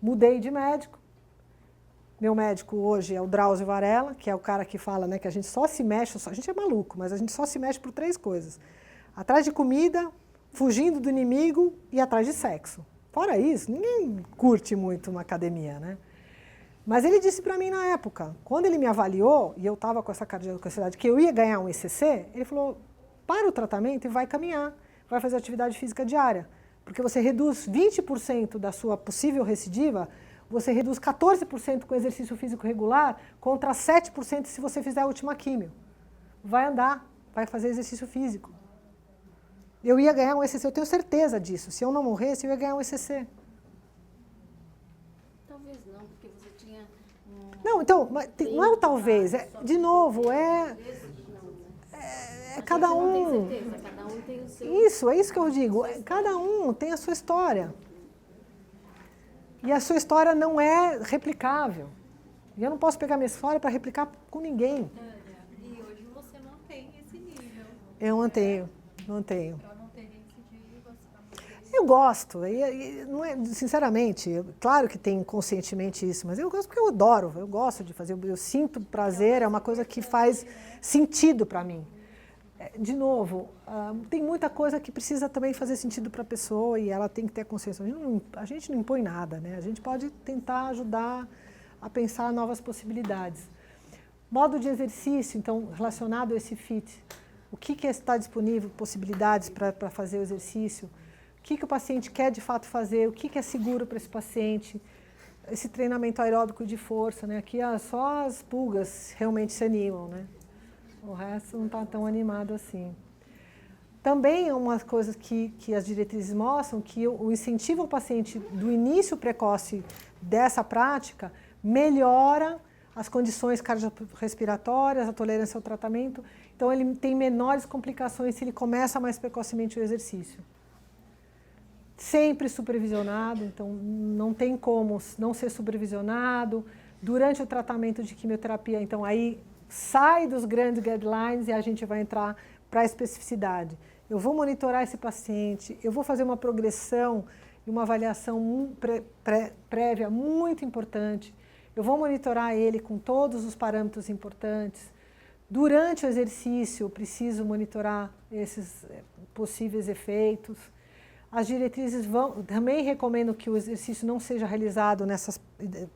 [SPEAKER 1] Mudei de médico. Meu médico hoje é o Drauzio Varela, que é o cara que fala, né, que a gente só se mexe, a gente é maluco, mas a gente só se mexe por 3 coisas. Atrás de comida, fugindo do inimigo e atrás de sexo. Fora isso, ninguém curte muito uma academia, né? Mas ele disse para mim na época, quando ele me avaliou, e eu estava com essa cardiotoxicidade, que eu ia ganhar um ECC, ele falou, para o tratamento e vai caminhar, vai fazer atividade física diária, porque você reduz 20% da sua possível recidiva, você reduz 14% com exercício físico regular, contra 7% se você fizer a última químio. Vai andar, vai fazer exercício físico. Eu ia ganhar um ECC, eu tenho certeza disso. Se eu não morresse, eu ia ganhar um ECC.
[SPEAKER 2] Talvez não, porque você tinha...
[SPEAKER 1] Não, então, não é o talvez, de novo, é cada um...
[SPEAKER 2] Não tem certeza, cada um tem o seu...
[SPEAKER 1] Isso, é isso que eu digo, cada um tem a sua história. E a sua história não é replicável. E eu não posso pegar minha história para replicar com ninguém.
[SPEAKER 6] E hoje você não tem esse nível.
[SPEAKER 1] Eu mantenho.
[SPEAKER 6] Para não ter recidiva,
[SPEAKER 1] eu gosto, não é, sinceramente, claro que tem inconscientemente isso, mas eu gosto porque eu adoro, eu gosto de fazer, eu sinto prazer, é uma coisa que faz sentido para mim. De novo, tem muita coisa que precisa também fazer sentido para a pessoa e ela tem que ter consciência. A gente não impõe nada, né? A gente pode tentar ajudar a pensar novas possibilidades. Modo de exercício, então, relacionado a esse FIT. O que está disponível, possibilidades para fazer o exercício, o que o paciente quer de fato fazer, o que é seguro para esse paciente, esse treinamento aeróbico de força, né? Aqui só as pulgas realmente se animam, né? O resto não está tão animado assim. Também é uma coisa que as diretrizes mostram, que o incentivo ao paciente do início precoce dessa prática melhora as condições cardiorrespiratórias, a tolerância ao tratamento. Então, ele tem menores complicações se ele começa mais precocemente o exercício. Sempre supervisionado, então não tem como não ser supervisionado. Durante o tratamento de quimioterapia, então aí sai dos grandes guidelines e a gente vai entrar para a especificidade. Eu vou monitorar esse paciente, eu vou fazer uma progressão e uma avaliação prévia muito importante. Eu vou monitorar ele com todos os parâmetros importantes. Durante o exercício, eu preciso monitorar esses possíveis efeitos. As diretrizes também recomendam que o exercício não seja realizado nessa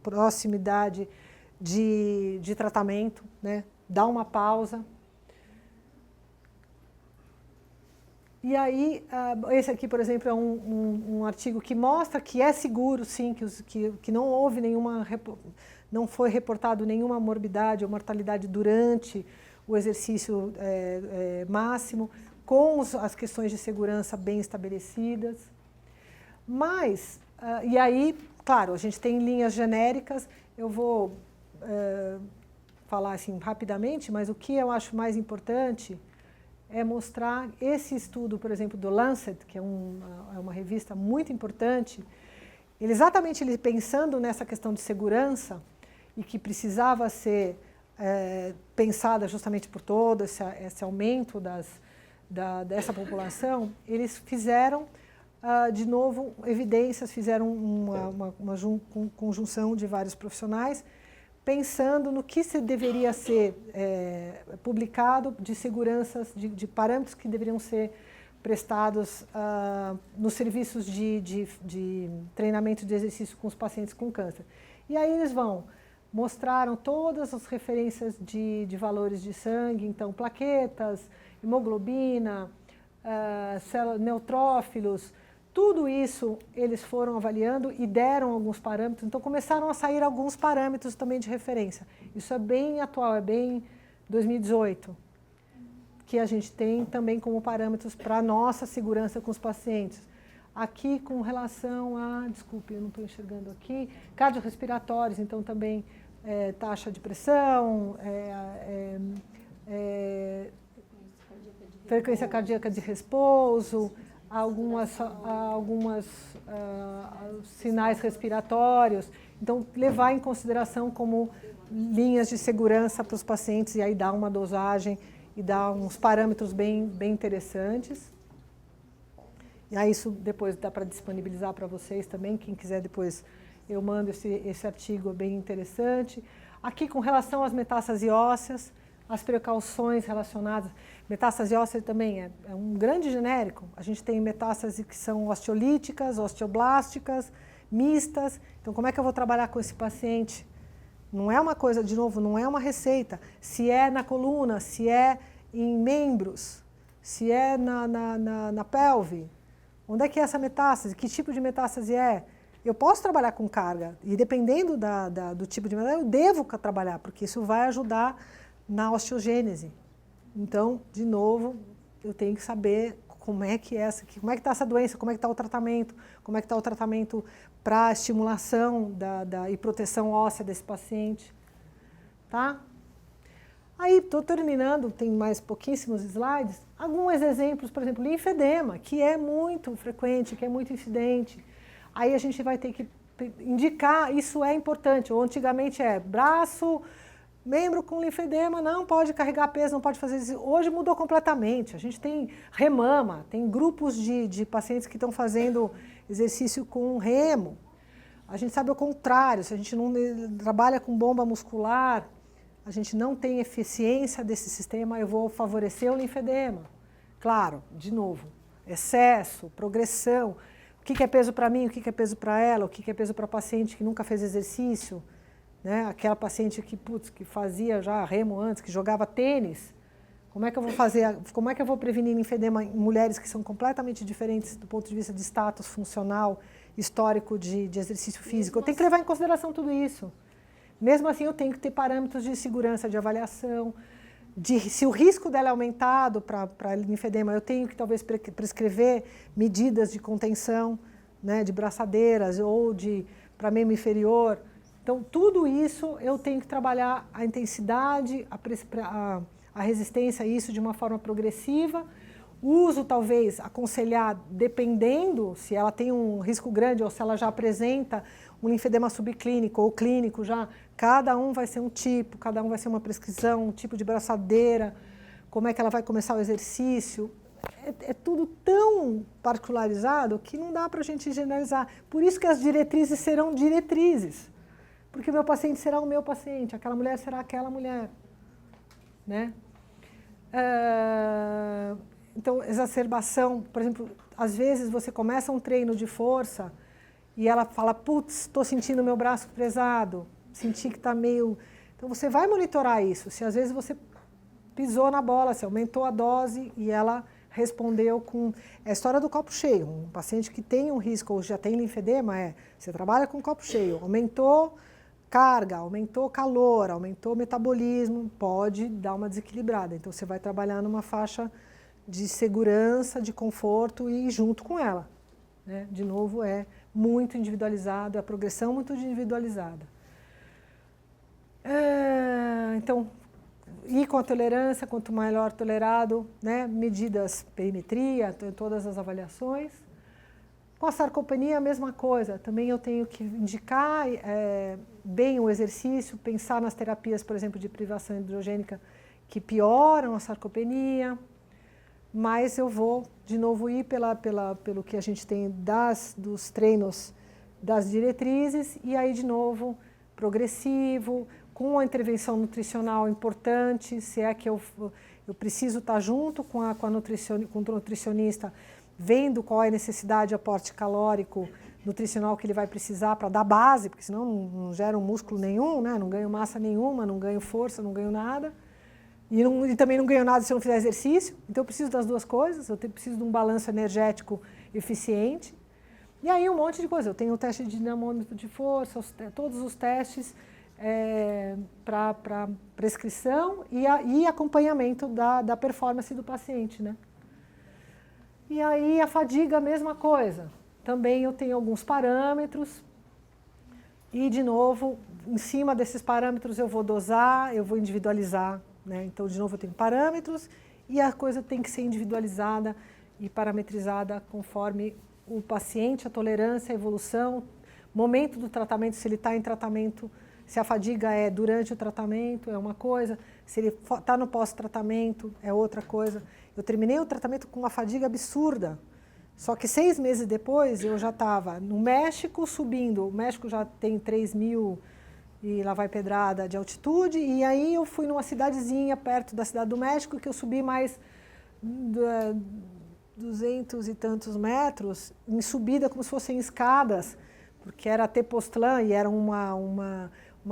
[SPEAKER 1] proximidade de tratamento, né? Dá uma pausa. E aí, esse aqui, por exemplo, é um artigo que mostra que é seguro, sim, que não houve não foi reportado nenhuma morbidade ou mortalidade durante o exercício máximo, com as questões de segurança bem estabelecidas. Mas, e aí, claro, a gente tem linhas genéricas, eu vou falar assim rapidamente, mas o que eu acho mais importante é mostrar esse estudo, por exemplo, do Lancet, que é uma revista muito importante, exatamente ele pensando nessa questão de segurança e que precisava ser pensada justamente por todo esse aumento dessa população, eles fizeram, de novo, evidências, fizeram uma conjunção de vários profissionais, pensando no que se deveria ser publicado de seguranças, de parâmetros que deveriam ser prestados nos serviços de treinamento de exercício com os pacientes com câncer. E aí eles mostraram todas as referências de valores de sangue, então plaquetas, hemoglobina, neutrófilos, tudo isso eles foram avaliando e deram alguns parâmetros, então começaram a sair alguns parâmetros também de referência. Isso é bem atual, é bem 2018, que a gente tem também como parâmetros para a nossa segurança com os pacientes. Aqui com relação a, desculpe, eu não estou enxergando aqui, cardiorrespiratórios, então também taxa de pressão, frequência cardíaca de repouso, algumas sinais respiratórios, então levar em consideração como linhas de segurança para os pacientes e aí dar uma dosagem e dar uns parâmetros bem interessantes. E aí isso depois dá para disponibilizar para vocês também, quem quiser depois eu mando esse artigo, é bem interessante. Aqui com relação às metástases ósseas, as precauções relacionadas. Metástase óssea também é um grande genérico. A gente tem metástases que são osteolíticas, osteoblásticas, mistas. Então, como é que eu vou trabalhar com esse paciente? Não é uma coisa, de novo, não é uma receita. Se é na coluna, se é em membros, se é na pelve, onde é que é essa metástase? Que tipo de metástase é? Eu posso trabalhar com carga e dependendo do tipo de metástase, eu devo trabalhar, porque isso vai ajudar na osteogênese. Então, de novo, eu tenho que saber como é que está essa doença, como é que está o tratamento, como é que está o tratamento para estimulação e proteção óssea desse paciente, tá? Aí, estou terminando, tem mais pouquíssimos slides, alguns exemplos, por exemplo, linfedema, que é muito frequente, que é muito incidente. Aí a gente vai ter que indicar, isso é importante, ou antigamente braço, membro com linfedema não pode carregar peso, não pode fazer isso. Hoje mudou completamente. A gente tem remama, tem grupos de pacientes que estão fazendo exercício com remo. A gente sabe o contrário, se a gente não trabalha com bomba muscular, a gente não tem eficiência desse sistema, eu vou favorecer o linfedema. Claro, de novo, excesso, progressão. O que é peso para mim, o que é peso para ela, o que é peso para a paciente que nunca fez exercício. Né? Aquela paciente que fazia já remo antes, que jogava tênis, como é que eu vou fazer, como é que eu vou prevenir linfedema em mulheres que são completamente diferentes do ponto de vista de status funcional, histórico de exercício físico? Eu tenho que levar em consideração tudo isso. Mesmo assim, eu tenho que ter parâmetros de segurança, de avaliação, se o risco dela é aumentado para linfedema, eu tenho que talvez prescrever medidas de contenção, né, de braçadeiras ou para membro inferior. Então, tudo isso eu tenho que trabalhar a intensidade, a resistência a isso de uma forma progressiva. Uso, talvez, aconselhar, dependendo se ela tem um risco grande ou se ela já apresenta um linfedema subclínico ou clínico já, cada um vai ser um tipo, cada um vai ser uma prescrição, um tipo de braçadeira, como é que ela vai começar o exercício. É tudo tão particularizado que não dá para a gente generalizar. Por isso que as diretrizes serão diretrizes. Porque o meu paciente será o meu paciente, aquela mulher será aquela mulher, né? Então, exacerbação, por exemplo, às vezes você começa um treino de força e ela fala, putz, estou sentindo meu braço pesado, senti que está meio... Então, você vai monitorar isso, se às vezes você pisou na bola, se aumentou a dose e ela respondeu com... É a história do copo cheio, um paciente que tem um risco ou já tem linfedema, você trabalha com copo cheio, aumentou... carga, aumentou calor, aumentou metabolismo, pode dar uma desequilibrada. Então, você vai trabalhar numa faixa de segurança, de conforto e junto com ela. Né? De novo, é muito individualizado, é a progressão muito individualizada. Então, ir com a tolerância, quanto maior tolerado, né? Medidas, perimetria, todas as avaliações. Com a sarcopenia, a mesma coisa. Também eu tenho que indicar bem o exercício, pensar nas terapias, por exemplo, de privação hidrogênica, que pioram a sarcopenia. Mas eu vou, de novo, ir pelo que a gente tem dos treinos das diretrizes, e aí, de novo, progressivo, com a intervenção nutricional importante, se é que eu preciso estar junto com o nutricionista, vendo qual é a necessidade de aporte calórico, nutricional que ele vai precisar para dar base, porque senão não gera um músculo nenhum, né? Não ganho massa nenhuma, não ganho força, não ganho nada. E também não ganho nada se eu não fizer exercício. Então eu preciso das duas coisas, eu preciso de um balanço energético eficiente. E aí um monte de coisa, eu tenho o teste de dinamômetro de força, todos os testes para prescrição e acompanhamento da performance do paciente, né? E aí a fadiga, a mesma coisa. Também eu tenho alguns parâmetros e, de novo, em cima desses parâmetros eu vou dosar, eu vou individualizar, né? Então, de novo, eu tenho parâmetros e a coisa tem que ser individualizada e parametrizada conforme o paciente, a tolerância, a evolução, momento do tratamento, se ele está em tratamento, se a fadiga é durante o tratamento, é uma coisa, se ele está no pós-tratamento, é outra coisa. Eu terminei o tratamento com uma fadiga absurda, só que 6 meses depois eu já estava no México subindo, o México já tem 3.000 e lá vai pedrada de altitude, e aí eu fui numa cidadezinha perto da cidade do México, que eu subi mais 200 e tantos metros, em subida como se fossem escadas, porque era Tepoztlán e era uma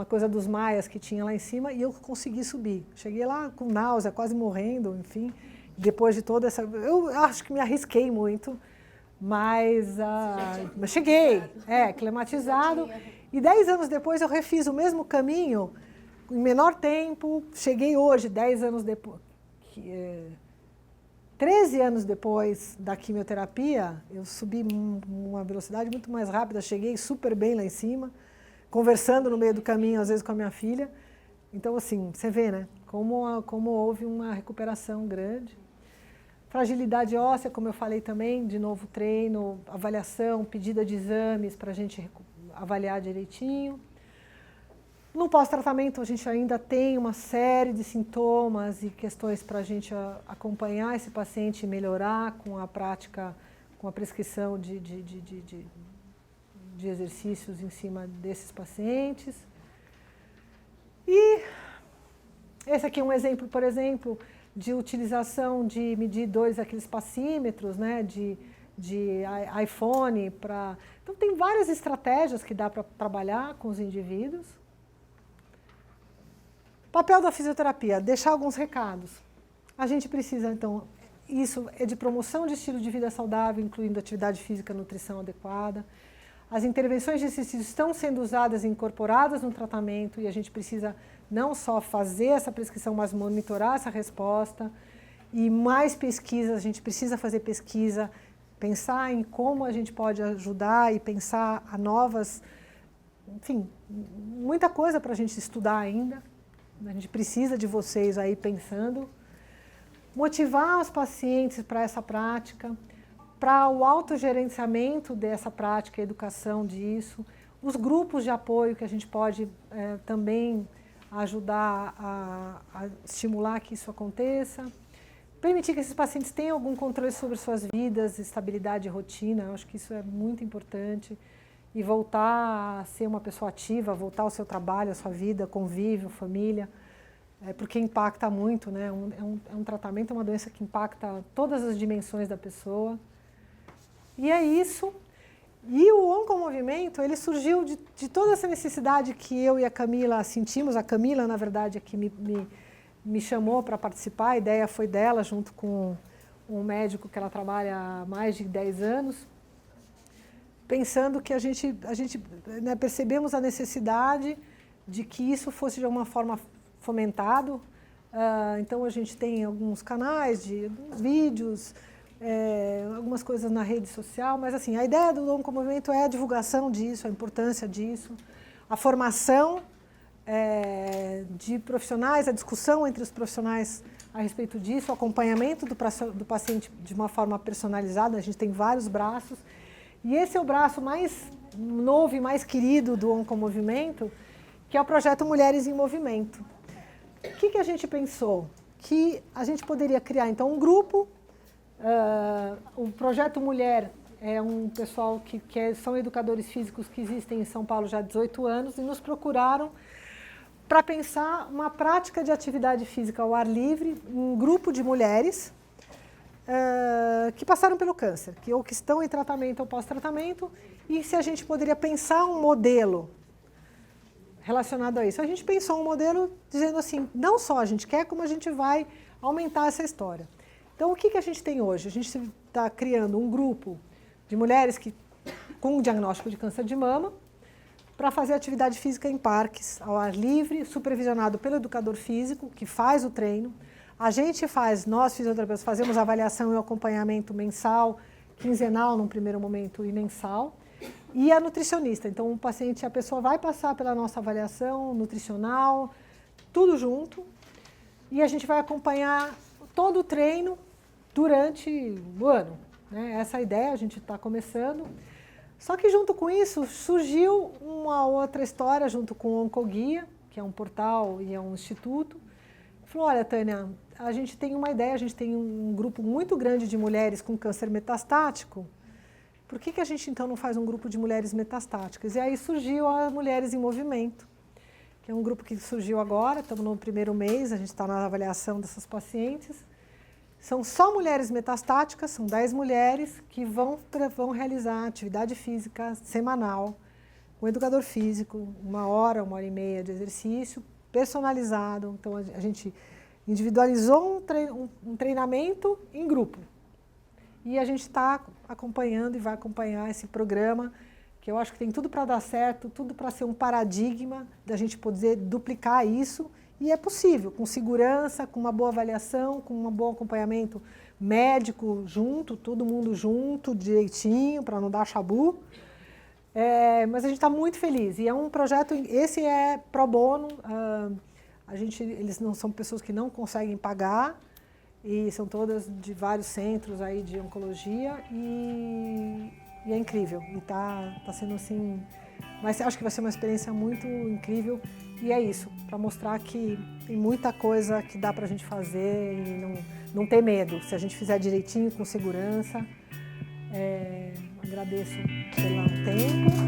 [SPEAKER 1] coisa dos maias que tinha lá em cima, e eu consegui subir. Cheguei lá com náusea, quase morrendo, enfim, depois de toda essa... Eu acho que me arrisquei muito, mas cheguei, climatizado, e 10 anos depois eu refiz o mesmo caminho, em menor tempo, cheguei hoje, 10 anos depois, 13 anos depois da quimioterapia, eu subi uma velocidade muito mais rápida, cheguei super bem lá em cima, conversando no meio do caminho, às vezes com a minha filha. Então, assim, você vê, né, como houve uma recuperação grande. Fragilidade óssea, como eu falei também, de novo treino, avaliação, pedida de exames para a gente avaliar direitinho. No pós-tratamento, a gente ainda tem uma série de sintomas e questões para a gente acompanhar esse paciente e melhorar com a prática, com a prescrição de exercícios em cima desses pacientes. E esse aqui é um exemplo, por exemplo, de utilização de medidores, aqueles passímetros, né, de iPhone. Então, tem várias estratégias que dá para trabalhar com os indivíduos. Papel da fisioterapia, deixar alguns recados. A gente precisa, então, isso é de promoção de estilo de vida saudável, incluindo atividade física e nutrição adequada. As intervenções de exercício estão sendo usadas e incorporadas no tratamento e a gente precisa não só fazer essa prescrição, mas monitorar essa resposta. E mais pesquisas, a gente precisa fazer pesquisa, pensar em como a gente pode ajudar e pensar a novas... Enfim, muita coisa para a gente estudar ainda. A gente precisa de vocês aí pensando. Motivar os pacientes para essa prática, para o autogerenciamento dessa prática, a educação disso, os grupos de apoio que a gente pode também ajudar a estimular que isso aconteça, permitir que esses pacientes tenham algum controle sobre suas vidas, estabilidade e rotina, eu acho que isso é muito importante, e voltar a ser uma pessoa ativa, voltar ao seu trabalho, à sua vida, convívio, família, porque impacta muito, né? É um tratamento, é uma doença que impacta todas as dimensões da pessoa. E é isso. E o Oncomovimento, ele surgiu de toda essa necessidade que eu e a Camila sentimos. A Camila, na verdade, é que me chamou para participar. A ideia foi dela, junto com um médico que ela trabalha há mais de 10 anos, pensando que a gente né, percebemos a necessidade de que isso fosse de alguma forma fomentado. Então a gente tem alguns canais de vídeos, algumas coisas na rede social, mas assim, a ideia do Oncomovimento é a divulgação disso, a importância disso, a formação de profissionais, a discussão entre os profissionais a respeito disso, o acompanhamento do paciente de uma forma personalizada. A gente tem vários braços E esse é o braço mais novo e mais querido do Oncomovimento, que é o projeto Mulheres em Movimento. O que a gente pensou? Que a gente poderia criar, então, um grupo. O Projeto Mulher é um pessoal que são educadores físicos que existem em São Paulo já há 18 anos e nos procuraram para pensar uma prática de atividade física ao ar livre, um grupo de mulheres que passaram pelo câncer, ou que estão em tratamento ou pós-tratamento, e se a gente poderia pensar um modelo relacionado a isso. A gente pensou um modelo dizendo assim, não só a gente quer, como a gente vai aumentar essa história. Então, o que a gente tem hoje? A gente está criando um grupo de mulheres com diagnóstico de câncer de mama para fazer atividade física em parques, ao ar livre, supervisionado pelo educador físico, que faz o treino. A gente nós fisioterapeutas, fazemos avaliação e acompanhamento mensal, quinzenal num primeiro momento e mensal. E a nutricionista. Então, a pessoa vai passar pela nossa avaliação nutricional, tudo junto, e a gente vai acompanhar todo o treino durante o ano. Né? Essa é a ideia, a gente está começando. Só que junto com isso surgiu uma outra história junto com o Oncoguia, que é um portal e é um instituto. Falou, olha, Tânia, a gente tem uma ideia, a gente tem um grupo muito grande de mulheres com câncer metastático. Por que a gente então não faz um grupo de mulheres metastáticas? E aí surgiu a Mulheres em Movimento, que é um grupo que surgiu agora, estamos no primeiro mês, a gente está na avaliação dessas pacientes. São só mulheres metastáticas, são 10 mulheres que vão realizar atividade física semanal, com educador físico, 1 hora e meia de exercício, personalizado. Então a gente individualizou um treinamento em grupo. E a gente está acompanhando e vai acompanhar esse programa, que eu acho que tem tudo para dar certo, tudo para ser um paradigma da gente poder duplicar isso. E é possível, com segurança, com uma boa avaliação, com um bom acompanhamento médico junto, todo mundo junto, direitinho, para não dar chabu. Mas a gente está muito feliz. E é um projeto, esse é pro bono, eles não são pessoas que não conseguem pagar, e são todas de vários centros aí de oncologia, e é incrível. E está sendo assim, mas acho que vai ser uma experiência muito incrível. E é isso, para mostrar que tem muita coisa que dá para a gente fazer e não ter medo. Se a gente fizer direitinho, com segurança. Agradeço pelo tempo.